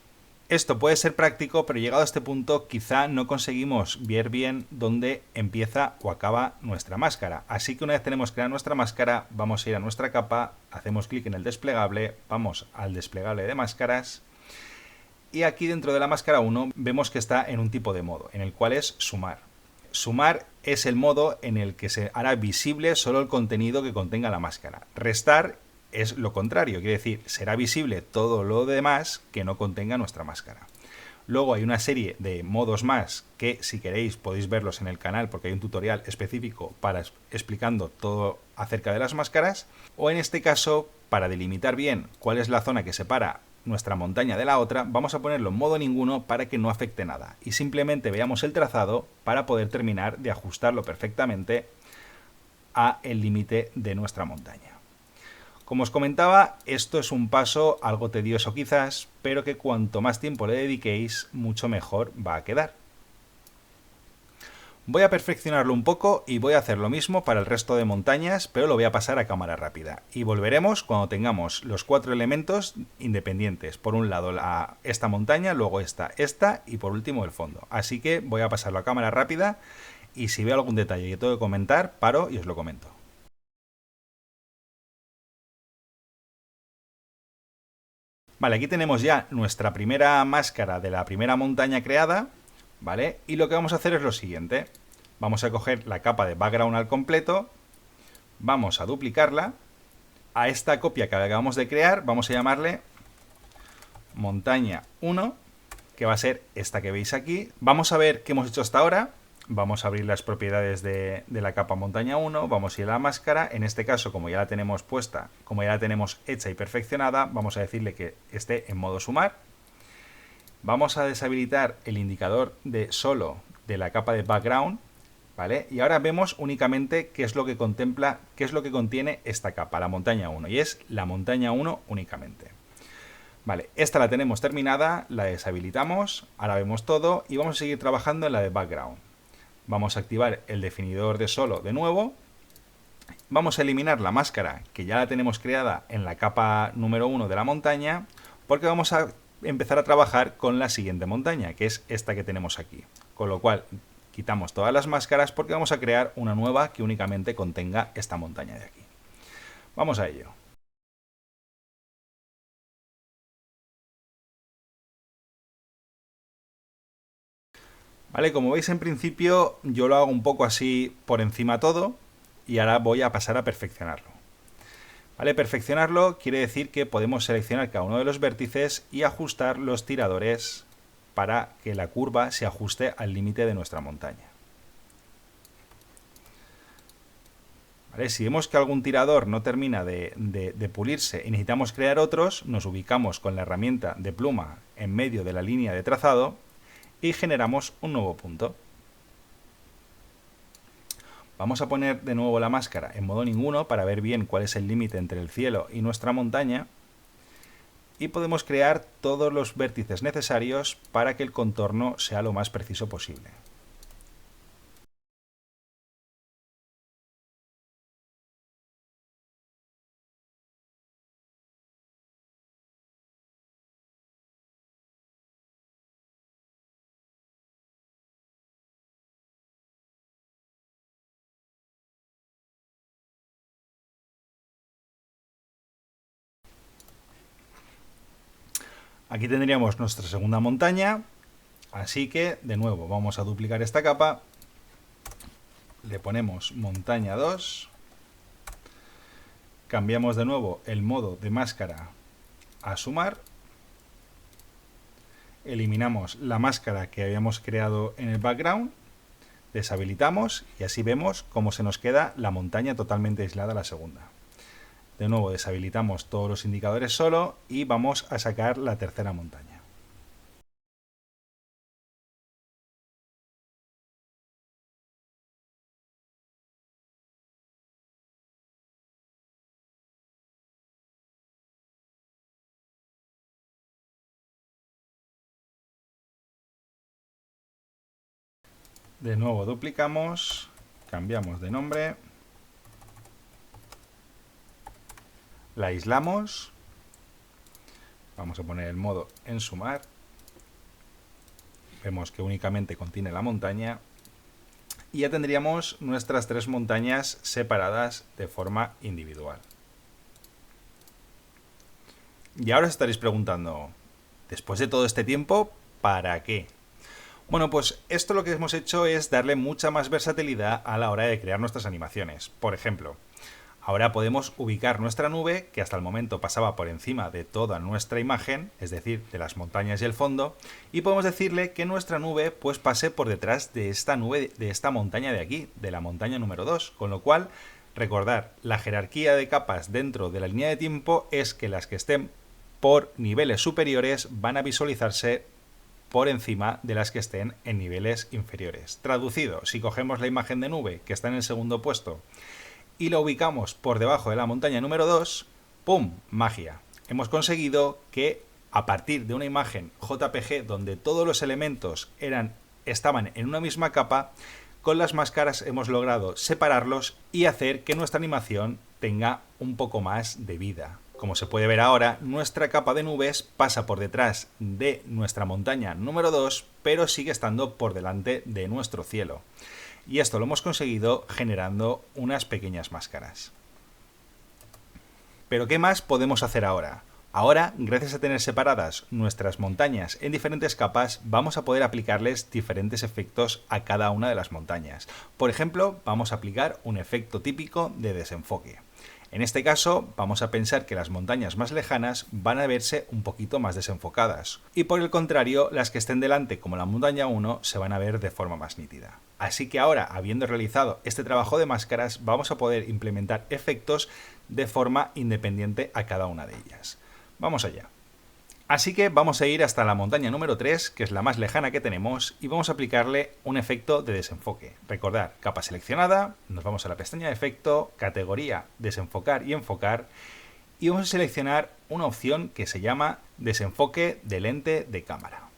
Esto puede ser práctico, pero llegado a este punto quizá no conseguimos ver bien dónde empieza o acaba nuestra máscara. Así que una vez tenemos creada nuestra máscara, vamos a ir a nuestra capa, hacemos clic en el desplegable, vamos al desplegable de máscaras y aquí dentro de la máscara 1 vemos que está en un tipo de modo, en el cual es sumar. Sumar es el modo en el que se hará visible solo el contenido que contenga la máscara. Restar es lo contrario, quiere decir, será visible todo lo demás que no contenga nuestra máscara. Luego hay una serie de modos más que si queréis podéis verlos en el canal porque hay un tutorial específico para explicando todo acerca de las máscaras, o en este caso, para delimitar bien cuál es la zona que separa nuestra montaña de la otra, vamos a ponerlo en modo ninguno para que no afecte nada y simplemente veamos el trazado para poder terminar de ajustarlo perfectamente a el límite de nuestra montaña. Como os comentaba, esto es un paso algo tedioso quizás, pero que cuanto más tiempo le dediquéis, mucho mejor va a quedar. Voy a perfeccionarlo un poco y voy a hacer lo mismo para el resto de montañas, pero lo voy a pasar a cámara rápida. Y volveremos cuando tengamos los 4 elementos independientes. Por un lado esta montaña, luego esta y por último el fondo. Así que voy a pasarlo a cámara rápida y si veo algún detalle que tengo que comentar, paro y os lo comento. Vale, aquí tenemos ya nuestra primera máscara de la primera montaña creada, ¿vale? Y lo que vamos a hacer es lo siguiente. Vamos a coger la capa de background al completo, vamos a duplicarla. A esta copia que acabamos de crear vamos a llamarle montaña 1, que va a ser esta que veis aquí. Vamos a ver qué hemos hecho hasta ahora. Vamos a abrir las propiedades de la capa montaña 1, vamos a ir a la máscara. En este caso, como ya la tenemos puesta, como ya la tenemos hecha y perfeccionada, vamos a decirle que esté en modo sumar. Vamos a deshabilitar el indicador de solo de la capa de background, ¿vale? Y ahora vemos únicamente qué es lo que contempla, qué es lo que contiene esta capa, la montaña 1, y es la montaña 1 únicamente. Vale, esta la tenemos terminada, la deshabilitamos, ahora vemos todo y vamos a seguir trabajando en la de background. Vamos a activar el definidor de solo de nuevo. Vamos a eliminar la máscara que ya la tenemos creada en la capa número 1 de la montaña, porque vamos a empezar a trabajar con la siguiente montaña, que es esta que tenemos aquí. Con lo cual quitamos todas las máscaras porque vamos a crear una nueva que únicamente contenga esta montaña de aquí. Vamos a ello. Vale, como veis en principio yo lo hago un poco así por encima todo y ahora voy a pasar a perfeccionarlo. Vale, perfeccionarlo quiere decir que podemos seleccionar cada uno de los vértices y ajustar los tiradores para que la curva se ajuste al límite de nuestra montaña. Vale, si vemos que algún tirador no termina de pulirse y necesitamos crear otros, nos ubicamos con la herramienta de pluma en medio de la línea de trazado y generamos un nuevo punto. Vamos a poner de nuevo la máscara en modo ninguno para ver bien cuál es el límite entre el cielo y nuestra montaña. Y podemos crear todos los vértices necesarios para que el contorno sea lo más preciso posible. Aquí tendríamos nuestra segunda montaña, así que de nuevo vamos a duplicar esta capa, le ponemos montaña 2, cambiamos de nuevo el modo de máscara a sumar, eliminamos la máscara que habíamos creado en el background, deshabilitamos y así vemos cómo se nos queda la montaña totalmente aislada la segunda. De nuevo deshabilitamos todos los indicadores solo y vamos a sacar la tercera montaña. De nuevo duplicamos, cambiamos de nombre, la aislamos, vamos a poner el modo en sumar, vemos que únicamente contiene la montaña y ya tendríamos nuestras tres montañas separadas de forma individual. Y ahora os estaréis preguntando, después de todo este tiempo, ¿para qué? Bueno, pues esto lo que hemos hecho es darle mucha más versatilidad a la hora de crear nuestras animaciones. Por ejemplo, ahora podemos ubicar nuestra nube, que hasta el momento pasaba por encima de toda nuestra imagen, es decir, de las montañas y el fondo, y podemos decirle que nuestra nube pues pase por detrás de esta nube, de esta montaña de aquí, de la montaña número 2, con lo cual, recordar, la jerarquía de capas dentro de la línea de tiempo es que las que estén por niveles superiores van a visualizarse por encima de las que estén en niveles inferiores. Traducido, si cogemos la imagen de nube que está en el segundo puesto y lo ubicamos por debajo de la montaña número 2, ¡Pum! Magia. Hemos conseguido que a partir de una imagen JPG donde todos los elementos estaban en una misma capa, con las máscaras hemos logrado separarlos y hacer que nuestra animación tenga un poco más de vida. Como se puede ver ahora, nuestra capa de nubes pasa por detrás de nuestra montaña número 2, pero sigue estando por delante de nuestro cielo. Y esto lo hemos conseguido generando unas pequeñas máscaras. ¿Pero qué más podemos hacer ahora? Ahora, gracias a tener separadas nuestras montañas en diferentes capas, vamos a poder aplicarles diferentes efectos a cada una de las montañas. Por ejemplo, vamos a aplicar un efecto típico de desenfoque. En este caso, vamos a pensar que las montañas más lejanas van a verse un poquito más desenfocadas. Y por el contrario, las que estén delante, como la montaña 1, se van a ver de forma más nítida. Así que ahora, habiendo realizado este trabajo de máscaras, vamos a poder implementar efectos de forma independiente a cada una de ellas. Vamos allá. Así que vamos a ir hasta la montaña número 3, que es la más lejana que tenemos, y vamos a aplicarle un efecto de desenfoque. Recordad, capa seleccionada, nos vamos a la pestaña de efecto, categoría, desenfocar y enfocar, y vamos a seleccionar una opción que se llama desenfoque de lente de cámara.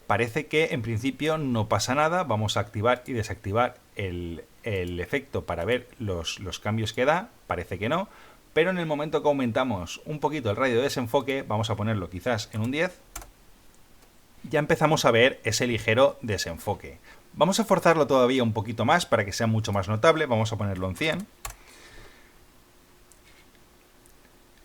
Parece que en principio no pasa nada, vamos a activar y desactivar el efecto para ver los cambios que da, parece que no. Pero en el momento que aumentamos un poquito el radio de desenfoque, vamos a ponerlo quizás en un 10, ya empezamos a ver ese ligero desenfoque. Vamos a forzarlo todavía un poquito más para que sea mucho más notable, vamos a ponerlo en 100.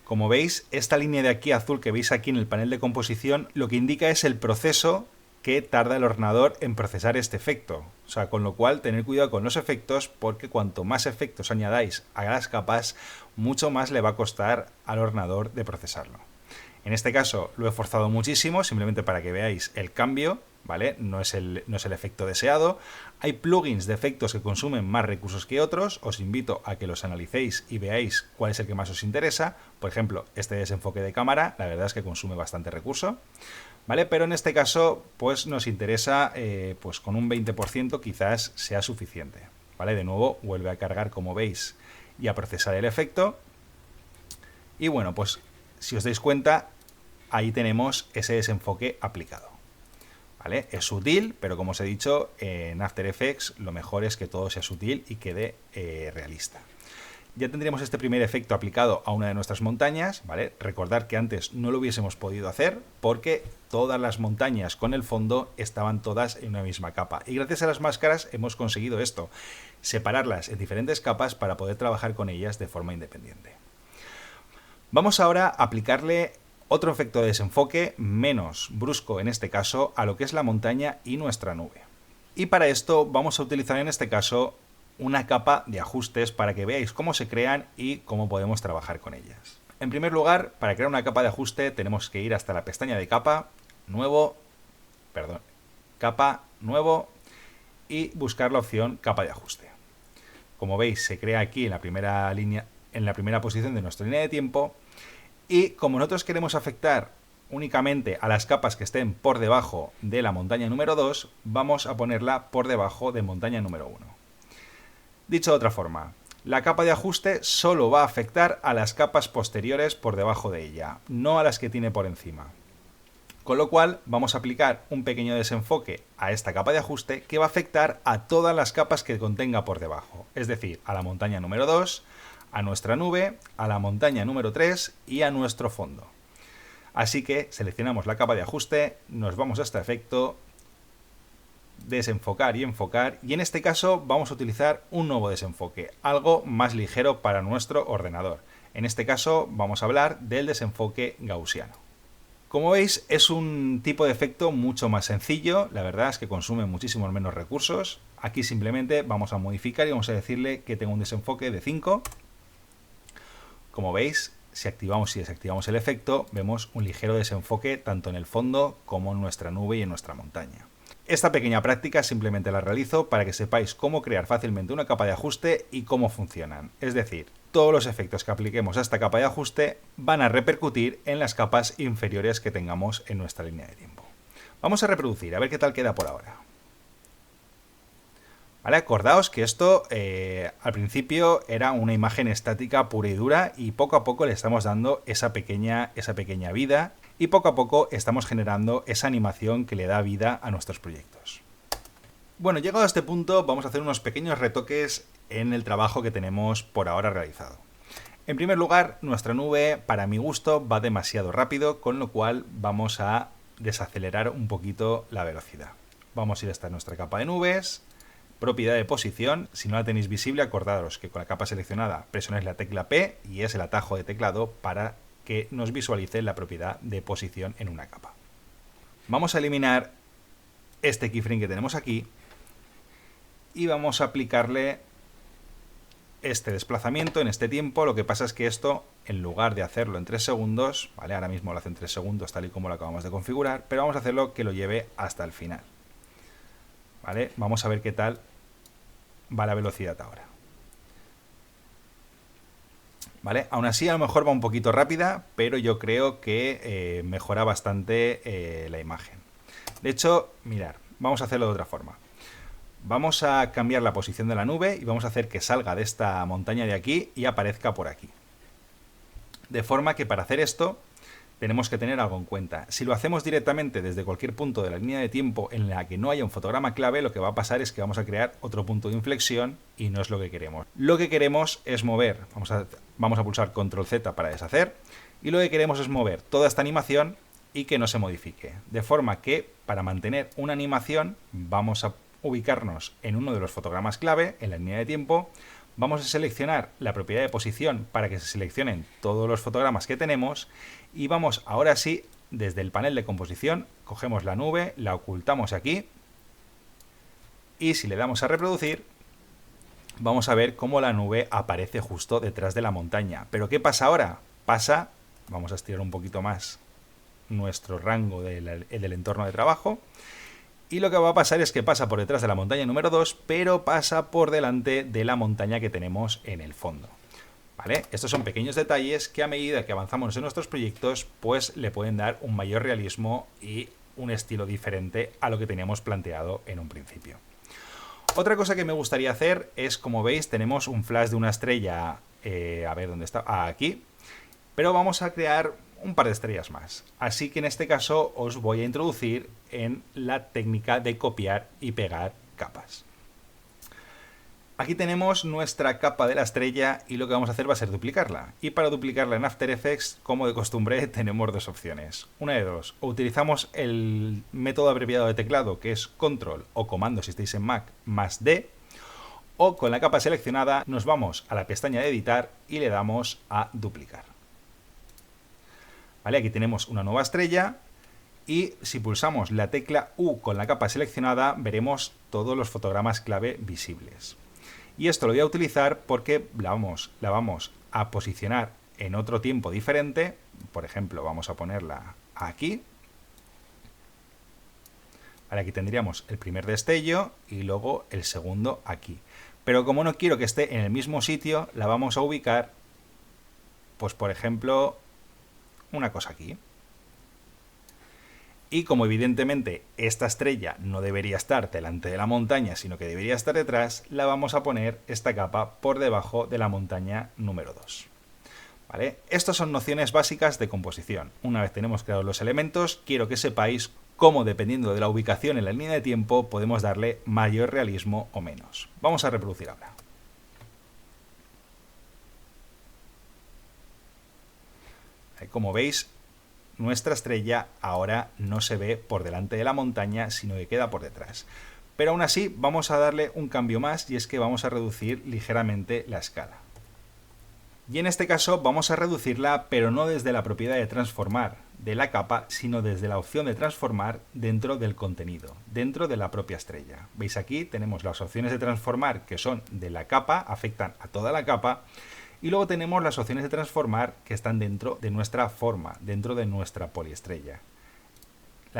Como veis, esta línea de aquí azul que veis aquí en el panel de composición, lo que indica es el proceso que tarda el ordenador en procesar este efecto. O sea, con lo cual, tener cuidado con los efectos, porque cuanto más efectos añadáis a las capas, mucho más le va a costar al ordenador de procesarlo. En este caso lo he forzado muchísimo, simplemente para que veáis el cambio, ¿vale? No es el efecto deseado. Hay plugins de efectos que consumen más recursos que otros, os invito a que los analicéis y veáis cuál es el que más os interesa. Por ejemplo, este desenfoque de cámara, la verdad es que consume bastante recurso, ¿vale? Pero en este caso, pues nos interesa, pues con un 20% quizás sea suficiente, ¿vale? De nuevo, vuelve a cargar, como veis, y a procesar el efecto. Y bueno, pues si os dais cuenta, ahí tenemos ese desenfoque aplicado, ¿vale? Es sutil, pero como os he dicho, en After Effects lo mejor es que todo sea sutil y quede realista. Ya tendríamos este primer efecto aplicado a una de nuestras montañas, ¿vale? Recordad que antes no lo hubiésemos podido hacer porque todas las montañas con el fondo estaban todas en una misma capa. Y gracias a las máscaras hemos conseguido esto, separarlas en diferentes capas para poder trabajar con ellas de forma independiente. Vamos ahora a aplicarle otro efecto de desenfoque menos brusco en este caso a lo que es la montaña y nuestra nube. Y para esto vamos a utilizar en este caso una capa de ajustes para que veáis cómo se crean y cómo podemos trabajar con ellas. En primer lugar, para crear una capa de ajuste tenemos que ir hasta la pestaña de capa, capa, nuevo y buscar la opción capa de ajuste. Como veis, se crea aquí en la primera línea, en la primera posición de nuestra línea de tiempo, y como nosotros queremos afectar únicamente a las capas que estén por debajo de la montaña número 2, vamos a ponerla por debajo de montaña número 1. Dicho de otra forma, la capa de ajuste solo va a afectar a las capas posteriores por debajo de ella, no a las que tiene por encima. Con lo cual vamos a aplicar un pequeño desenfoque a esta capa de ajuste que va a afectar a todas las capas que contenga por debajo, es decir, a la montaña número 2, a nuestra nube, a la montaña número 3 y a nuestro fondo. Así que seleccionamos la capa de ajuste, nos vamos a este efecto, desenfocar y enfocar, y en este caso vamos a utilizar un nuevo desenfoque, algo más ligero para nuestro ordenador. En este caso vamos a hablar del desenfoque gaussiano. Como veis, es un tipo de efecto mucho más sencillo, la verdad es que consume muchísimos menos recursos. Aquí simplemente vamos a modificar y vamos a decirle que tengo un desenfoque de 5. Como veis, si activamos y desactivamos el efecto, vemos un ligero desenfoque tanto en el fondo como en nuestra nube y en nuestra montaña. Esta pequeña práctica simplemente la realizo para que sepáis cómo crear fácilmente una capa de ajuste y cómo funcionan. Es decir, todos los efectos que apliquemos a esta capa de ajuste van a repercutir en las capas inferiores que tengamos en nuestra línea de tiempo. Vamos a reproducir, a ver qué tal queda por ahora. ¿Vale? Acordaos que esto al principio era una imagen estática pura y dura y poco a poco le estamos dando esa pequeña vida y poco a poco estamos generando esa animación que le da vida a nuestros proyectos. Bueno, llegado a este punto vamos a hacer unos pequeños retoques en el trabajo que tenemos por ahora realizado. En primer lugar, nuestra nube, para mi gusto, va demasiado rápido, con lo cual vamos a desacelerar un poquito la velocidad. Vamos a ir hasta nuestra capa de nubes, propiedad de posición. Si no la tenéis visible, acordaros que con la capa seleccionada presionáis la tecla P y es el atajo de teclado para que nos visualice la propiedad de posición en una capa. Vamos a eliminar este keyframe que tenemos aquí y vamos a aplicarle este desplazamiento en este tiempo. Lo que pasa es que esto, en lugar de hacerlo en 3 segundos, ¿vale? Ahora mismo lo hace en 3 segundos tal y como lo acabamos de configurar, pero vamos a hacerlo que lo lleve hasta el final. ¿Vale? Vamos a ver qué tal va la velocidad ahora. ¿Vale? Aún así a lo mejor va un poquito rápida, pero yo creo que mejora bastante la imagen. De hecho, mirad, vamos a hacerlo de otra forma. Vamos a cambiar la posición de la nube y vamos a hacer que salga de esta montaña de aquí y aparezca por aquí. De forma que para hacer esto tenemos que tener algo en cuenta. Si lo hacemos directamente desde cualquier punto de la línea de tiempo en la que no haya un fotograma clave, lo que va a pasar es que vamos a crear otro punto de inflexión y no es lo que queremos. Lo que queremos es mover, vamos a pulsar Control Z para deshacer, y lo que queremos es mover toda esta animación y que no se modifique. De forma que para mantener una animación vamos a ubicarnos en uno de los fotogramas clave, en la línea de tiempo, vamos a seleccionar la propiedad de posición para que se seleccionen todos los fotogramas que tenemos y vamos ahora sí, desde el panel de composición, cogemos la nube, la ocultamos aquí y si le damos a reproducir, vamos a ver cómo la nube aparece justo detrás de la montaña. ¿Pero qué pasa ahora? Vamos a estirar un poquito más nuestro rango del entorno de trabajo. Y lo que va a pasar es que pasa por detrás de la montaña número 2, pero pasa por delante de la montaña que tenemos en el fondo. ¿Vale? Estos son pequeños detalles que a medida que avanzamos en nuestros proyectos, pues le pueden dar un mayor realismo y un estilo diferente a lo que teníamos planteado en un principio. Otra cosa que me gustaría hacer es, como veis, tenemos un flash de una estrella, a ver dónde está, aquí, pero vamos a crear un par de estrellas más. Así que en este caso os voy a introducir en la técnica de copiar y pegar capas. Aquí tenemos nuestra capa de la estrella y lo que vamos a hacer va a ser duplicarla. Y para duplicarla en After Effects, como de costumbre, tenemos dos opciones. Una de dos, o utilizamos el método abreviado de teclado que es Control o Comando si estáis en Mac más D, o con la capa seleccionada nos vamos a la pestaña de editar y le damos a duplicar. ¿Vale? Aquí tenemos una nueva estrella y si pulsamos la tecla U con la capa seleccionada veremos todos los fotogramas clave visibles. Y esto lo voy a utilizar porque la vamos a posicionar en otro tiempo diferente. Por ejemplo, vamos a ponerla aquí. Vale, aquí tendríamos el primer destello y luego el segundo aquí. Pero como no quiero que esté en el mismo sitio, la vamos a ubicar, pues por ejemplo, una cosa aquí. Y como evidentemente esta estrella no debería estar delante de la montaña, sino que debería estar detrás, la vamos a poner esta capa por debajo de la montaña número 2. ¿Vale? Estas son nociones básicas de composición. Una vez tenemos creados los elementos, quiero que sepáis cómo, dependiendo de la ubicación en la línea de tiempo, podemos darle mayor realismo o menos. Vamos a reproducir ahora. Como veis, nuestra estrella ahora no se ve por delante de la montaña, sino que queda por detrás. Pero aún así vamos a darle un cambio más y es que vamos a reducir ligeramente la escala. Y en este caso vamos a reducirla, pero no desde la propiedad de transformar de la capa, sino desde la opción de transformar dentro del contenido, dentro de la propia estrella. Veis aquí tenemos las opciones de transformar que son de la capa, afectan a toda la capa. Y luego tenemos las opciones de transformar que están dentro de nuestra forma, dentro de nuestra poliestrella.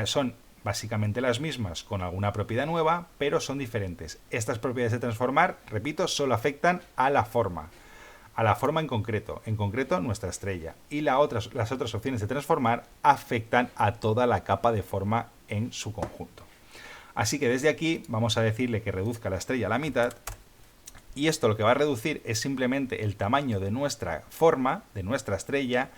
Son básicamente las mismas con alguna propiedad nueva, pero son diferentes. Estas propiedades de transformar, repito, solo afectan a la forma en concreto nuestra estrella. Y las otras opciones de transformar afectan a toda la capa de forma en su conjunto. Así que desde aquí vamos a decirle que reduzca la estrella a la mitad. Y esto lo que va a reducir es simplemente el tamaño de nuestra forma, de nuestra estrella,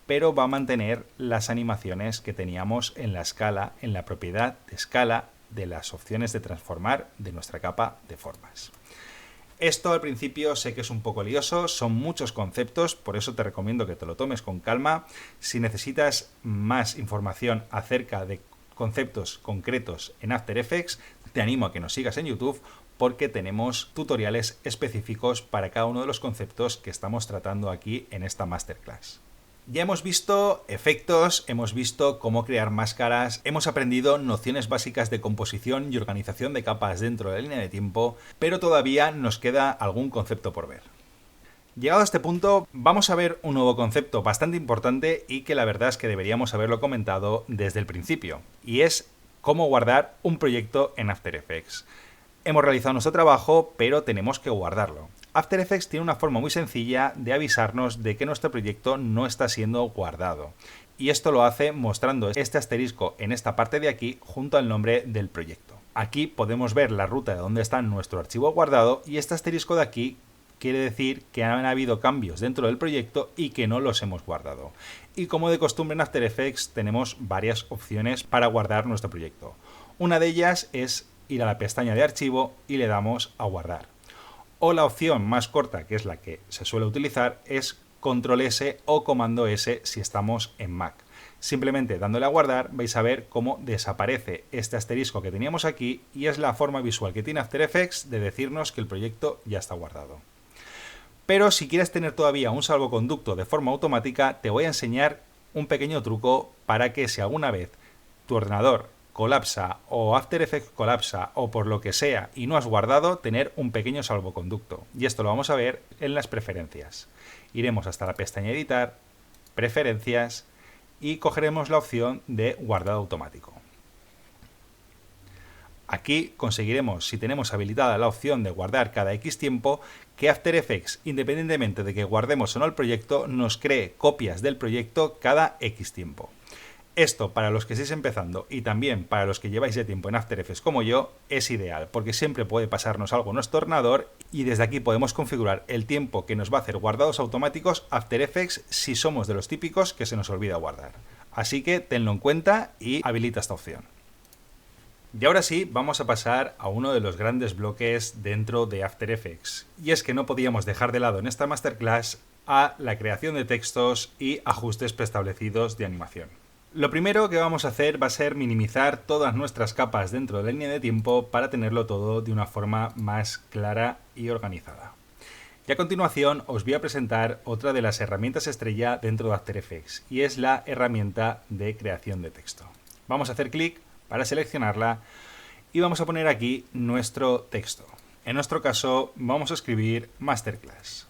pero va a mantener las animaciones que teníamos en la escala, en la propiedad de escala de las opciones de transformar de nuestra capa de formas. Esto al principio sé que es un poco lioso, son muchos conceptos, por eso te recomiendo que te lo tomes con calma. Si necesitas más información acerca de conceptos concretos en After Effects, te animo a que nos sigas en YouTube porque tenemos tutoriales específicos para cada uno de los conceptos que estamos tratando aquí en esta masterclass. Ya hemos visto efectos, hemos visto cómo crear máscaras, hemos aprendido nociones básicas de composición y organización de capas dentro de la línea de tiempo, pero todavía nos queda algún concepto por ver. Llegado a este punto, vamos a ver un nuevo concepto bastante importante y que la verdad es que deberíamos haberlo comentado desde el principio, y es cómo guardar un proyecto en After Effects. Hemos realizado nuestro trabajo, pero tenemos que guardarlo. After Effects tiene una forma muy sencilla de avisarnos de que nuestro proyecto no está siendo guardado. Y esto lo hace mostrando este asterisco en esta parte de aquí junto al nombre del proyecto. Aquí podemos ver la ruta de donde está nuestro archivo guardado y este asterisco de aquí quiere decir que han habido cambios dentro del proyecto y que no los hemos guardado. Y como de costumbre en After Effects tenemos varias opciones para guardar nuestro proyecto. Una de ellas es ir a la pestaña de archivo y le damos a guardar. O la opción más corta, que es la que se suele utilizar, es Control S o Comando S si estamos en Mac. Simplemente dándole a guardar vais a ver cómo desaparece este asterisco que teníamos aquí y es la forma visual que tiene After Effects de decirnos que el proyecto ya está guardado. Pero si quieres tener todavía un salvoconducto de forma automática, te voy a enseñar un pequeño truco para que si alguna vez tu ordenador colapsa o After Effects colapsa o por lo que sea y no has guardado, tener un pequeño salvoconducto. Y esto lo vamos a ver en las preferencias. Iremos hasta la pestaña Editar, Preferencias y cogeremos la opción de Guardado automático. Aquí conseguiremos, si tenemos habilitada la opción de guardar cada X tiempo, que After Effects, independientemente de que guardemos o no el proyecto, nos cree copias del proyecto cada X tiempo. Esto, para los que estéis empezando y también para los que lleváis ya tiempo en After Effects como yo, es ideal, porque siempre puede pasarnos algo en nuestro ordenador y desde aquí podemos configurar el tiempo que nos va a hacer guardados automáticos After Effects si somos de los típicos que se nos olvida guardar. Así que tenlo en cuenta y habilita esta opción. Y ahora sí, vamos a pasar a uno de los grandes bloques dentro de After Effects. Y es que no podíamos dejar de lado en esta masterclass a la creación de textos y ajustes preestablecidos de animación. Lo primero que vamos a hacer va a ser minimizar todas nuestras capas dentro de la línea de tiempo para tenerlo todo de una forma más clara y organizada. Y a continuación os voy a presentar otra de las herramientas estrella dentro de After Effects y es la herramienta de creación de texto. Vamos a hacer clic para seleccionarla y vamos a poner aquí nuestro texto. En nuestro caso vamos a escribir Masterclass.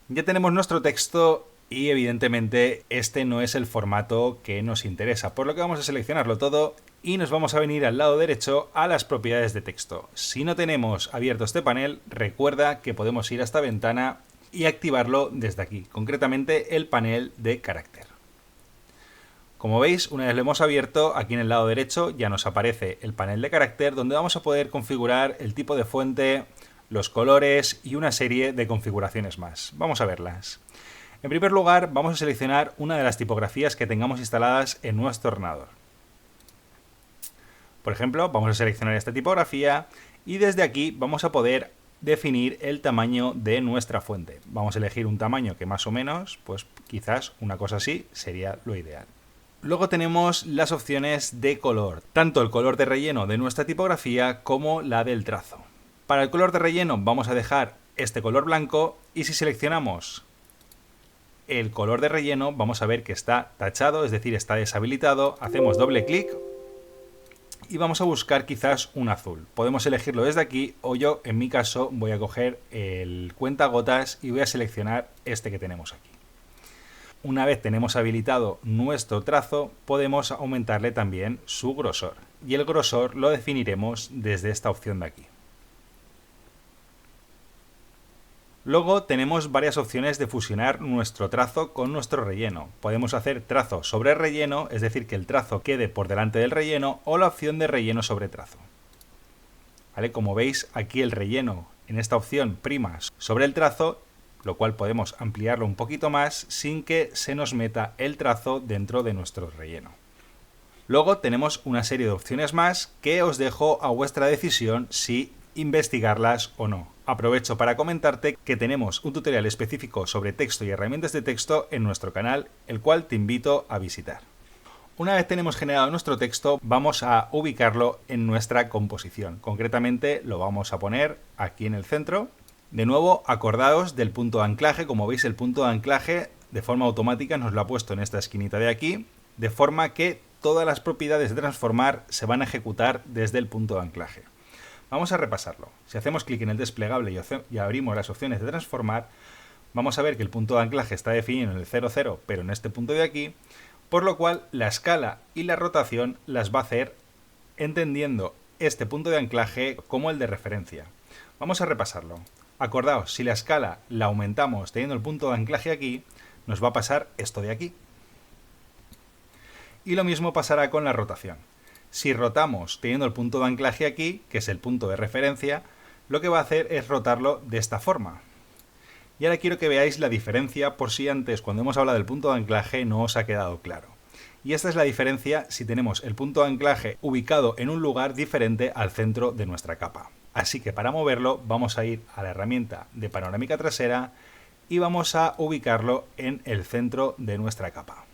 Ya tenemos nuestro texto y evidentemente este no es el formato que nos interesa, por lo que vamos a seleccionarlo todo y nos vamos a venir al lado derecho a las propiedades de texto. Si no tenemos abierto este panel, recuerda que podemos ir a esta ventana y activarlo desde aquí, concretamente el panel de carácter. Como veis, una vez lo hemos abierto, aquí en el lado derecho ya nos aparece el panel de carácter donde vamos a poder configurar el tipo de fuente, los colores y una serie de configuraciones más. Vamos a verlas. En primer lugar, vamos a seleccionar una de las tipografías que tengamos instaladas en nuestro ordenador. Por ejemplo, vamos a seleccionar esta tipografía y desde aquí vamos a poder definir el tamaño de nuestra fuente. Vamos a elegir un tamaño que más o menos, pues quizás una cosa así sería lo ideal. Luego tenemos las opciones de color, tanto el color de relleno de nuestra tipografía como la del trazo. Para el color de relleno vamos a dejar este color blanco y si seleccionamos el color de relleno vamos a ver que está tachado, es decir, está deshabilitado. Hacemos doble clic y vamos a buscar quizás un azul. Podemos elegirlo desde aquí o yo, en mi caso, voy a coger el cuentagotas y voy a seleccionar este que tenemos aquí. Una vez tenemos habilitado nuestro trazo, podemos aumentarle también su grosor. Y el grosor lo definiremos desde esta opción de aquí. Luego tenemos varias opciones de fusionar nuestro trazo con nuestro relleno. Podemos hacer trazo sobre relleno, es decir, que el trazo quede por delante del relleno, o la opción de relleno sobre trazo. ¿Vale? Como veis, aquí el relleno en esta opción prima sobre el trazo, lo cual podemos ampliarlo un poquito más sin que se nos meta el trazo dentro de nuestro relleno. Luego tenemos una serie de opciones más que os dejo a vuestra decisión si investigarlas o no. Aprovecho para comentarte que tenemos un tutorial específico sobre texto y herramientas de texto en nuestro canal, el cual te invito a visitar. Una vez tenemos generado nuestro texto, vamos a ubicarlo en nuestra composición. Concretamente lo vamos a poner aquí en el centro. De nuevo, acordaos del punto de anclaje. Como veis, el punto de anclaje de forma automática nos lo ha puesto en esta esquinita de aquí, de forma que todas las propiedades de transformar se van a ejecutar desde el punto de anclaje. Vamos a repasarlo. Si hacemos clic en el desplegable y abrimos las opciones de transformar, vamos a ver que el punto de anclaje está definido en el 0, 0, pero en este punto de aquí, por lo cual la escala y la rotación las va a hacer entendiendo este punto de anclaje como el de referencia. Vamos a repasarlo. Acordaos, si la escala la aumentamos teniendo el punto de anclaje aquí, nos va a pasar esto de aquí. Y lo mismo pasará con la rotación. Si rotamos teniendo el punto de anclaje aquí, que es el punto de referencia, lo que va a hacer es rotarlo de esta forma. Y ahora quiero que veáis la diferencia por si antes, cuando hemos hablado del punto de anclaje, no os ha quedado claro. Y esta es la diferencia si tenemos el punto de anclaje ubicado en un lugar diferente al centro de nuestra capa. Así que para moverlo vamos a ir a la herramienta de panorámica trasera y vamos a ubicarlo en el centro de nuestra capa.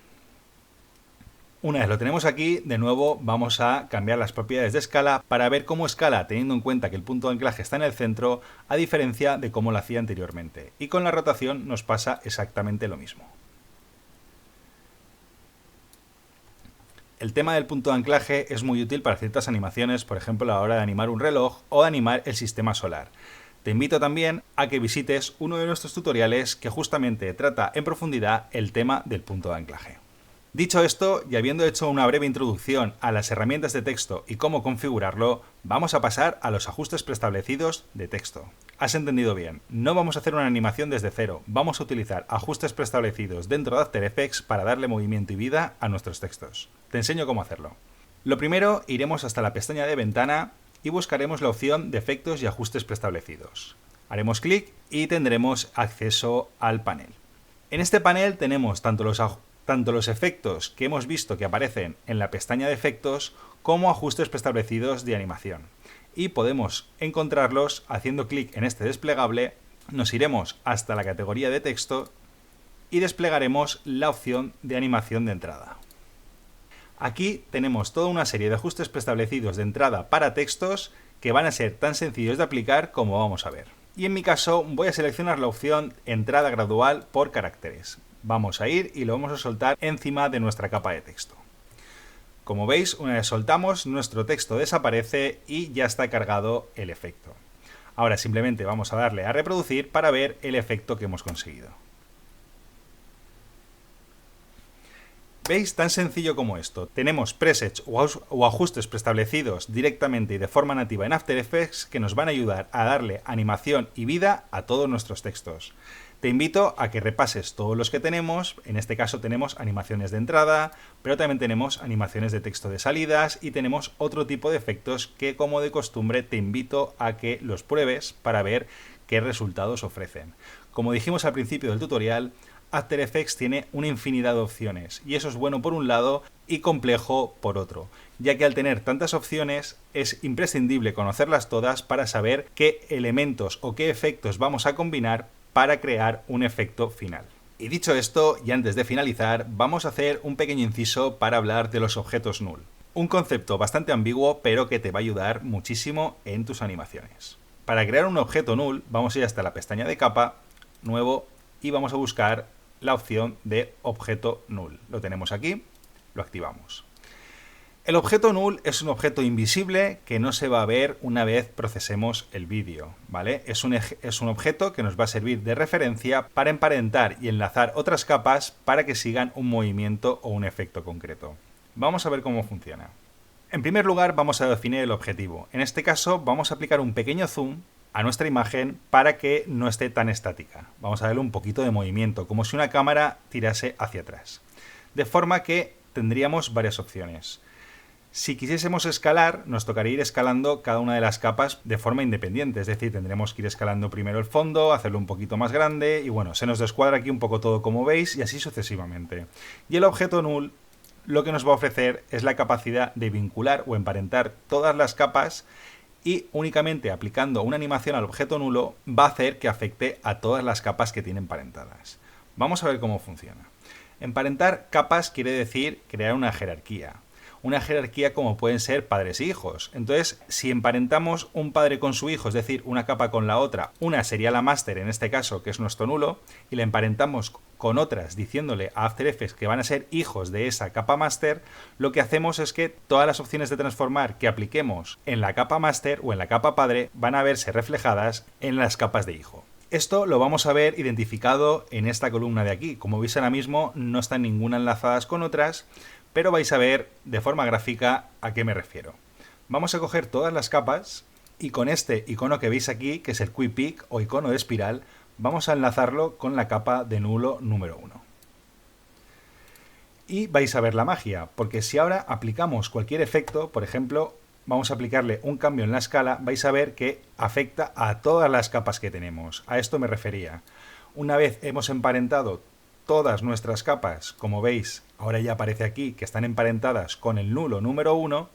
Una vez lo tenemos aquí, de nuevo vamos a cambiar las propiedades de escala para ver cómo escala teniendo en cuenta que el punto de anclaje está en el centro, a diferencia de cómo lo hacía anteriormente. Y con la rotación nos pasa exactamente lo mismo. El tema del punto de anclaje es muy útil para ciertas animaciones, por ejemplo a la hora de animar un reloj o de animar el sistema solar. Te invito también a que visites uno de nuestros tutoriales que justamente trata en profundidad el tema del punto de anclaje. Dicho esto, y habiendo hecho una breve introducción a las herramientas de texto y cómo configurarlo, vamos a pasar a los ajustes preestablecidos de texto. Has entendido bien, no vamos a hacer una animación desde cero, vamos a utilizar ajustes preestablecidos dentro de After Effects para darle movimiento y vida a nuestros textos. Te enseño cómo hacerlo. Lo primero, iremos hasta la pestaña de ventana y buscaremos la opción de efectos y ajustes preestablecidos. Haremos clic y tendremos acceso al panel. En este panel tenemos tanto los efectos que hemos visto que aparecen en la pestaña de efectos como ajustes preestablecidos de animación. Y podemos encontrarlos haciendo clic en este desplegable, nos iremos hasta la categoría de texto y desplegaremos la opción de animación de entrada. Aquí tenemos toda una serie de ajustes preestablecidos de entrada para textos que van a ser tan sencillos de aplicar como vamos a ver. Y en mi caso voy a seleccionar la opción entrada gradual por caracteres. Vamos a ir y lo vamos a soltar encima de nuestra capa de texto. Como veis, una vez soltamos, nuestro texto desaparece y ya está cargado el efecto. Ahora simplemente vamos a darle a reproducir para ver el efecto que hemos conseguido. ¿Veis? Tan sencillo como esto. Tenemos presets o ajustes preestablecidos directamente y de forma nativa en After Effects que nos van a ayudar a darle animación y vida a todos nuestros textos. Te invito a que repases todos los que tenemos. En este caso tenemos animaciones de entrada, pero también tenemos animaciones de texto de salidas y tenemos otro tipo de efectos que, como de costumbre, te invito a que los pruebes para ver qué resultados ofrecen. Como dijimos al principio del tutorial, After Effects tiene una infinidad de opciones y eso es bueno por un lado y complejo por otro, ya que al tener tantas opciones es imprescindible conocerlas todas para saber qué elementos o qué efectos vamos a combinar para crear un efecto final. Y dicho esto, y antes de finalizar, vamos a hacer un pequeño inciso para hablar de los objetos null. Un concepto bastante ambiguo, pero que te va a ayudar muchísimo en tus animaciones. Para crear un objeto null, vamos a ir hasta la pestaña de capa, nuevo, y vamos a buscar la opción de objeto null. Lo tenemos aquí, lo activamos. El objeto null es un objeto invisible que no se va a ver una vez procesemos el vídeo, ¿vale? Es un objeto que nos va a servir de referencia para emparentar y enlazar otras capas para que sigan un movimiento o un efecto concreto. Vamos a ver cómo funciona. En primer lugar, vamos a definir el objetivo. En este caso, vamos a aplicar un pequeño zoom a nuestra imagen para que no esté tan estática. Vamos a darle un poquito de movimiento, como si una cámara tirase hacia atrás. De forma que tendríamos varias opciones. Si quisiésemos escalar, nos tocaría ir escalando cada una de las capas de forma independiente, es decir, tendremos que ir escalando primero el fondo, hacerlo un poquito más grande y bueno, se nos descuadra aquí un poco todo como veis y así sucesivamente. Y el objeto null lo que nos va a ofrecer es la capacidad de vincular o emparentar todas las capas y únicamente aplicando una animación al objeto nulo va a hacer que afecte a todas las capas que tienen emparentadas. Vamos a ver cómo funciona. Emparentar capas quiere decir crear una jerarquía. Una jerarquía como pueden ser padres e hijos. Entonces, si emparentamos un padre con su hijo, es decir, una capa con la otra, una sería la máster en este caso, que es nuestro nulo, y la emparentamos con otras diciéndole a After Effects que van a ser hijos de esa capa máster, lo que hacemos es que todas las opciones de transformar que apliquemos en la capa máster o en la capa padre van a verse reflejadas en las capas de hijo. Esto lo vamos a ver identificado en esta columna de aquí. Como veis ahora mismo no están ninguna enlazadas con otras, pero vais a ver de forma gráfica a qué me refiero. Vamos a coger todas las capas y con este icono que veis aquí, que es el Quick Pick o icono de espiral, vamos a enlazarlo con la capa de nulo número 1. Y vais a ver la magia, porque si ahora aplicamos cualquier efecto, por ejemplo, vamos a aplicarle un cambio en la escala, vais a ver que afecta a todas las capas que tenemos. A esto me refería. Una vez hemos emparentado todas nuestras capas, como veis, ahora ya aparece aquí que están emparentadas con el nulo número 1,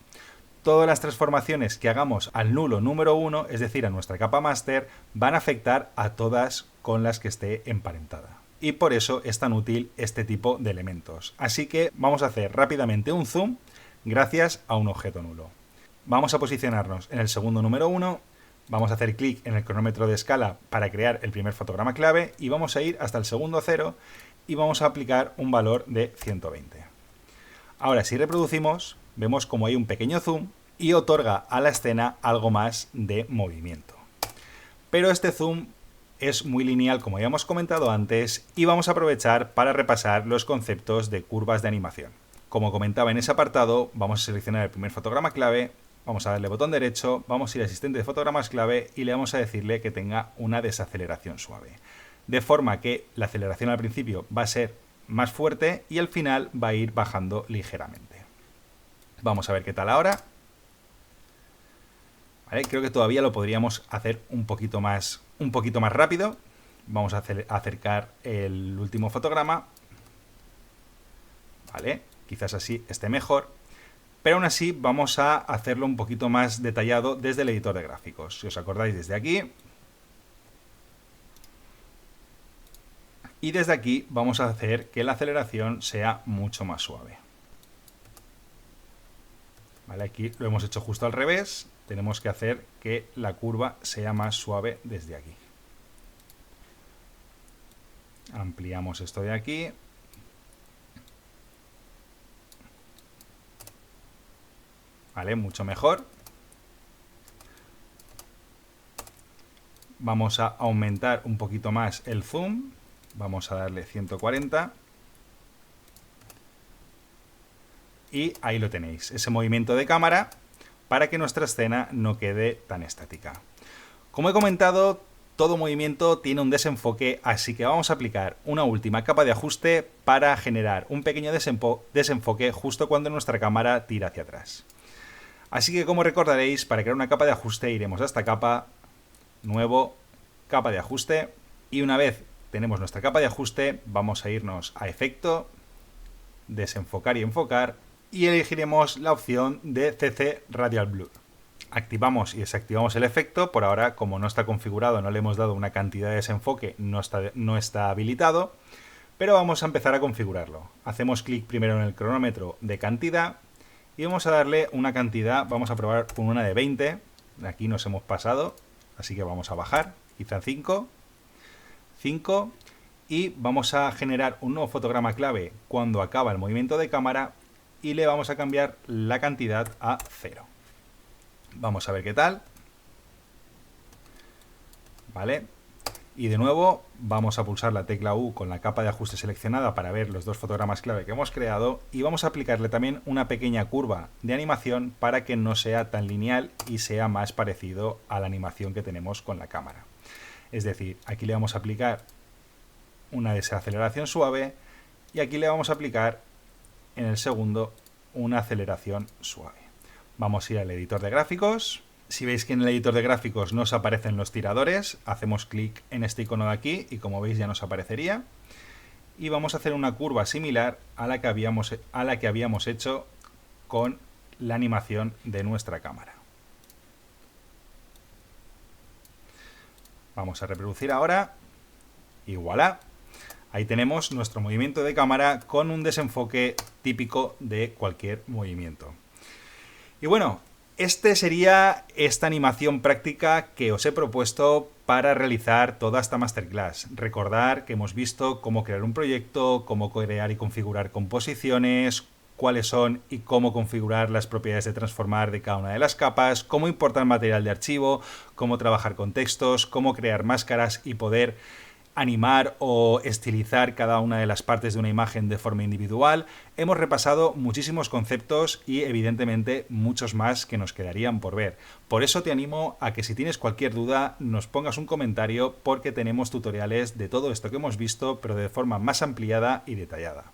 todas las transformaciones que hagamos al nulo número 1, es decir, a nuestra capa máster, van a afectar a todas con las que esté emparentada. Y por eso es tan útil este tipo de elementos. Así que vamos a hacer rápidamente un zoom gracias a un objeto nulo. Vamos a posicionarnos en el segundo número 1, vamos a hacer clic en el cronómetro de escala para crear el primer fotograma clave y vamos a ir hasta el segundo 0 y vamos a aplicar un valor de 120. Ahora, si reproducimos, vemos como hay un pequeño zoom y otorga a la escena algo más de movimiento. Pero este zoom es muy lineal, como ya hemos comentado antes, y vamos a aprovechar para repasar los conceptos de curvas de animación. Como comentaba en ese apartado, vamos a seleccionar el primer fotograma clave, vamos a darle botón derecho, vamos a ir a asistente de fotogramas clave y le vamos a decirle que tenga una desaceleración suave. De forma que la aceleración al principio va a ser más fuerte y al final va a ir bajando ligeramente. Vamos a ver qué tal ahora. ¿Vale? Creo que todavía lo podríamos hacer un poquito más rápido. Vamos a acercar el último fotograma. ¿Vale? Quizás así esté mejor. Pero aún así vamos a hacerlo un poquito más detallado desde el editor de gráficos. Si os acordáis, desde aquí. Y desde aquí vamos a hacer que la aceleración sea mucho más suave. ¿Vale? Aquí lo hemos hecho justo al revés. Tenemos que hacer que la curva sea más suave desde aquí. Ampliamos esto de aquí. ¿Vale? Mucho mejor. Vamos a aumentar un poquito más el zoom. Vamos a darle 140. Y ahí lo tenéis, ese movimiento de cámara para que nuestra escena no quede tan estática. Como he comentado, todo movimiento tiene un desenfoque, así que vamos a aplicar una última capa de ajuste para generar un pequeño desenfoque justo cuando nuestra cámara tira hacia atrás. Así que, como recordaréis, para crear una capa de ajuste iremos a esta capa, nuevo, capa de ajuste, y una vez tenemos nuestra capa de ajuste, vamos a irnos a efecto, desenfocar y enfocar, y elegiremos la opción de CC Radial Blur. Activamos y desactivamos el efecto. Por ahora, como no está configurado, no le hemos dado una cantidad de desenfoque, no está habilitado, pero vamos a empezar a configurarlo. Hacemos clic primero en el cronómetro de cantidad y vamos a darle una cantidad, vamos a probar con una de 20, aquí nos hemos pasado, así que vamos a bajar, quizá 5, y vamos a generar un nuevo fotograma clave cuando acaba el movimiento de cámara y le vamos a cambiar la cantidad a 0. Vamos a ver qué tal. Vale. Y de nuevo vamos a pulsar la tecla U con la capa de ajuste seleccionada para ver los dos fotogramas clave que hemos creado y vamos a aplicarle también una pequeña curva de animación para que no sea tan lineal y sea más parecido a la animación que tenemos con la cámara. Es decir, aquí le vamos a aplicar una desaceleración suave y aquí le vamos a aplicar en el segundo una aceleración suave. Vamos a ir al editor de gráficos. Si veis que en el editor de gráficos nos aparecen los tiradores, hacemos clic en este icono de aquí y como veis ya nos aparecería. Y vamos a hacer una curva similar a la que habíamos hecho con la animación de nuestra cámara. Vamos a reproducir ahora y voilà. Ahí tenemos nuestro movimiento de cámara con un desenfoque típico de cualquier movimiento. Y bueno, este sería esta animación práctica que os he propuesto para realizar toda esta masterclass. Recordar que hemos visto cómo crear un proyecto, cómo crear y configurar composiciones, cuáles son y cómo configurar las propiedades de transformar de cada una de las capas, cómo importar material de archivo, cómo trabajar con textos, cómo crear máscaras y poder animar o estilizar cada una de las partes de una imagen de forma individual. Hemos repasado muchísimos conceptos y evidentemente muchos más que nos quedarían por ver. Por eso te animo a que si tienes cualquier duda nos pongas un comentario porque tenemos tutoriales de todo esto que hemos visto pero de forma más ampliada y detallada.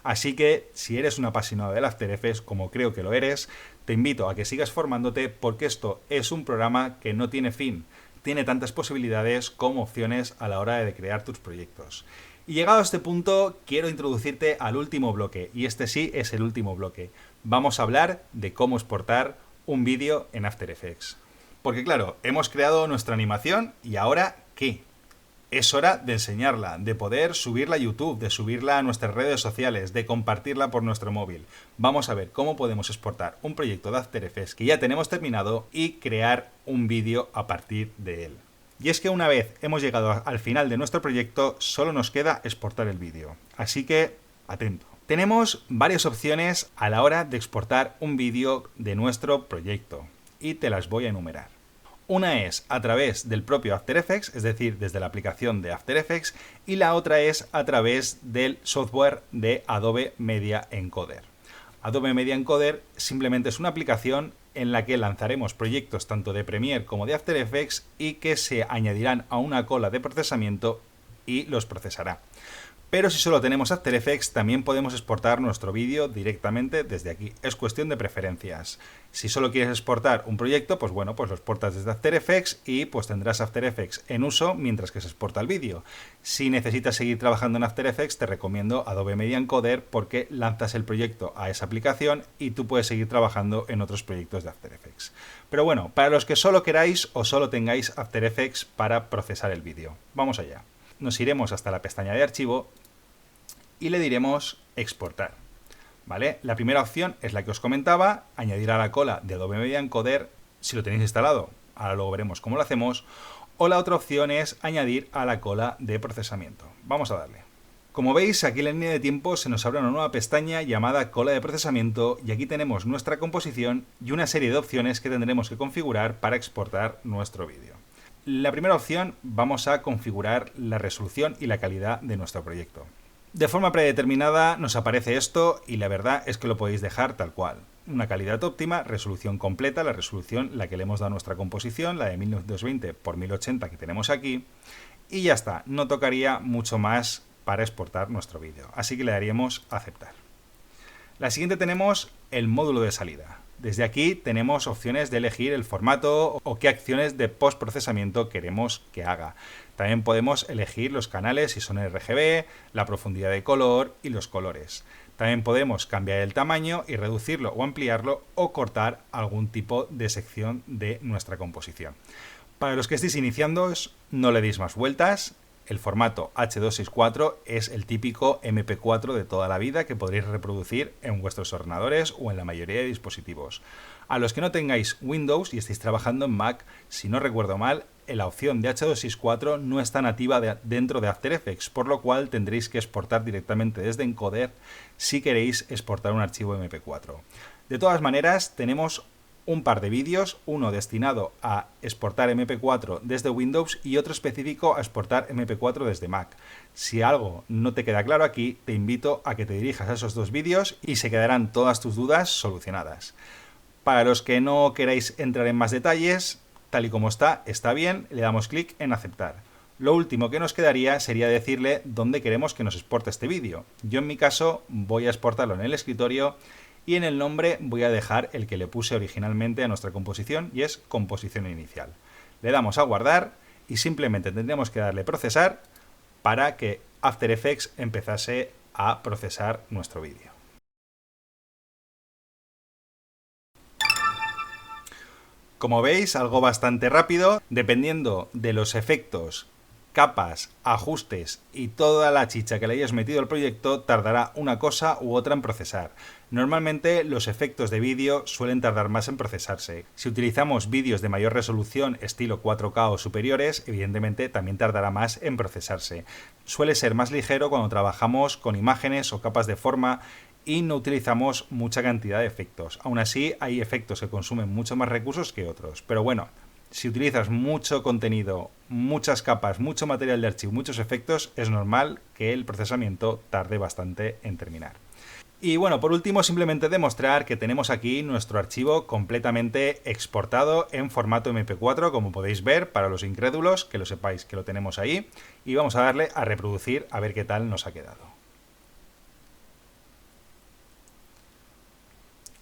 Así que si eres un apasionado del After Effects, como creo que lo eres, te invito a que sigas formándote porque esto es un programa que no tiene fin. Tiene tantas posibilidades como opciones a la hora de crear tus proyectos. Y llegado a este punto, quiero introducirte al último bloque, y este sí es el último bloque. Vamos a hablar de cómo exportar un vídeo en After Effects. Porque claro, hemos creado nuestra animación, ¿y ahora qué? Es hora de enseñarla, de poder subirla a YouTube, de subirla a nuestras redes sociales, de compartirla por nuestro móvil. Vamos a ver cómo podemos exportar un proyecto de After Effects que ya tenemos terminado y crear un vídeo a partir de él. Y es que una vez hemos llegado al final de nuestro proyecto, solo nos queda exportar el vídeo. Así que, atento. Tenemos varias opciones a la hora de exportar un vídeo de nuestro proyecto y te las voy a enumerar. Una es a través del propio After Effects, es decir, desde la aplicación de After Effects, y la otra es a través del software de Adobe Media Encoder. Adobe Media Encoder simplemente es una aplicación en la que lanzaremos proyectos tanto de Premiere como de After Effects y que se añadirán a una cola de procesamiento y los procesará. Pero si solo tenemos After Effects, también podemos exportar nuestro vídeo directamente desde aquí. Es cuestión de preferencias. Si solo quieres exportar un proyecto, pues bueno, pues lo exportas desde After Effects y pues tendrás After Effects en uso mientras que se exporta el vídeo. Si necesitas seguir trabajando en After Effects, te recomiendo Adobe Media Encoder porque lanzas el proyecto a esa aplicación y tú puedes seguir trabajando en otros proyectos de After Effects. Pero bueno, para los que solo queráis o solo tengáis After Effects para procesar el vídeo. Vamos allá. Nos iremos hasta la pestaña de archivo y le diremos exportar. ¿Vale? La primera opción es la que os comentaba, añadir a la cola de Adobe Media Encoder si lo tenéis instalado. Ahora luego veremos cómo lo hacemos. O la otra opción es añadir a la cola de procesamiento. Vamos a darle. Como veis, aquí en la línea de tiempo se nos abre una nueva pestaña llamada cola de procesamiento y aquí tenemos nuestra composición y una serie de opciones que tendremos que configurar para exportar nuestro vídeo. La primera opción, vamos a configurar la resolución y la calidad de nuestro proyecto. De forma predeterminada nos aparece esto y la verdad es que lo podéis dejar tal cual. Una calidad óptima, resolución completa, la resolución la que le hemos dado a nuestra composición, la de 1920 x 1080 que tenemos aquí. Y ya está, no tocaría mucho más para exportar nuestro vídeo. Así que le daríamos a aceptar. La siguiente tenemos el módulo de salida. Desde aquí tenemos opciones de elegir el formato o qué acciones de postprocesamiento queremos que haga. También podemos elegir los canales si son RGB, la profundidad de color y los colores. También podemos cambiar el tamaño y reducirlo o ampliarlo o cortar algún tipo de sección de nuestra composición. Para los que estéis iniciando, no le deis más vueltas. El formato H264 es el típico MP4 de toda la vida que podréis reproducir en vuestros ordenadores o en la mayoría de dispositivos. A los que no tengáis Windows y estéis trabajando en Mac, si no recuerdo mal, la opción de H264 no está nativa dentro de After Effects, por lo cual tendréis que exportar directamente desde Encoder si queréis exportar un archivo MP4. De todas maneras, tenemos un par de vídeos, uno destinado a exportar MP4 desde Windows y otro específico a exportar MP4 desde Mac. Si algo no te queda claro aquí, te invito a que te dirijas a esos dos vídeos y se quedarán todas tus dudas solucionadas. Para los que no queráis entrar en más detalles, tal y como está bien, le damos clic en aceptar. Lo último que nos quedaría sería decirle dónde queremos que nos exporte este vídeo. Yo en mi caso voy a exportarlo en el escritorio y en el nombre voy a dejar el que le puse originalmente a nuestra composición y es composición inicial. Le damos a guardar y simplemente tendremos que darle procesar para que After Effects empezase a procesar nuestro vídeo. Como veis, algo bastante rápido, dependiendo de los efectos, capas, ajustes y toda la chicha que le hayas metido al proyecto, tardará una cosa u otra en procesar. Normalmente los efectos de vídeo suelen tardar más en procesarse. Si utilizamos vídeos de mayor resolución estilo 4K o superiores, evidentemente también tardará más en procesarse. Suele ser más ligero cuando trabajamos con imágenes o capas de forma y no utilizamos mucha cantidad de efectos. Aún así, hay efectos que consumen mucho más recursos que otros. Pero bueno, si utilizas mucho contenido, muchas capas, mucho material de archivo, muchos efectos, es normal que el procesamiento tarde bastante en terminar. Y bueno, por último, simplemente demostrar que tenemos aquí nuestro archivo completamente exportado en formato MP4, como podéis ver, para los incrédulos, que lo sepáis que lo tenemos ahí. Y vamos a darle a reproducir a ver qué tal nos ha quedado.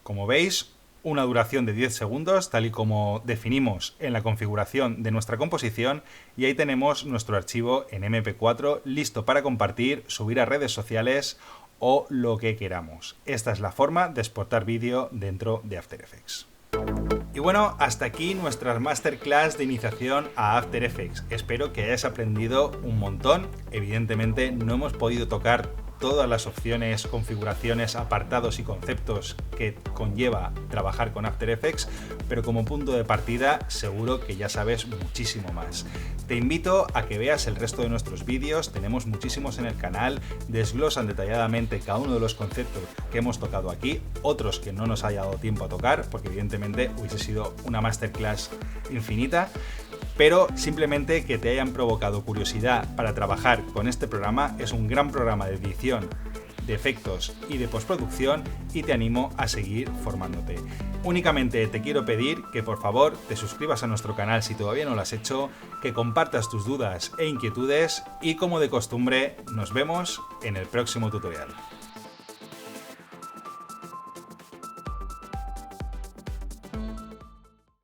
Como veis, una duración de 10 segundos, tal y como definimos en la configuración de nuestra composición, y ahí tenemos nuestro archivo en MP4 listo para compartir, subir a redes sociales o lo que queramos. Esta es la forma de exportar vídeo dentro de After Effects. Y bueno, hasta aquí nuestra masterclass de iniciación a After Effects. Espero que hayas aprendido un montón. Evidentemente no hemos podido tocar todas las opciones, configuraciones, apartados y conceptos que conlleva trabajar con After Effects, pero como punto de partida seguro que ya sabes muchísimo más. Te invito a que veas el resto de nuestros vídeos, tenemos muchísimos en el canal, desglosan detalladamente cada uno de los conceptos que hemos tocado aquí, otros que no nos haya dado tiempo a tocar, porque evidentemente hubiese sido una masterclass infinita, pero simplemente que te hayan provocado curiosidad para trabajar con este programa. Es un gran programa de edición, de efectos y de postproducción y te animo a seguir formándote. Únicamente te quiero pedir que por favor te suscribas a nuestro canal si todavía no lo has hecho, que compartas tus dudas e inquietudes y como de costumbre nos vemos en el próximo tutorial.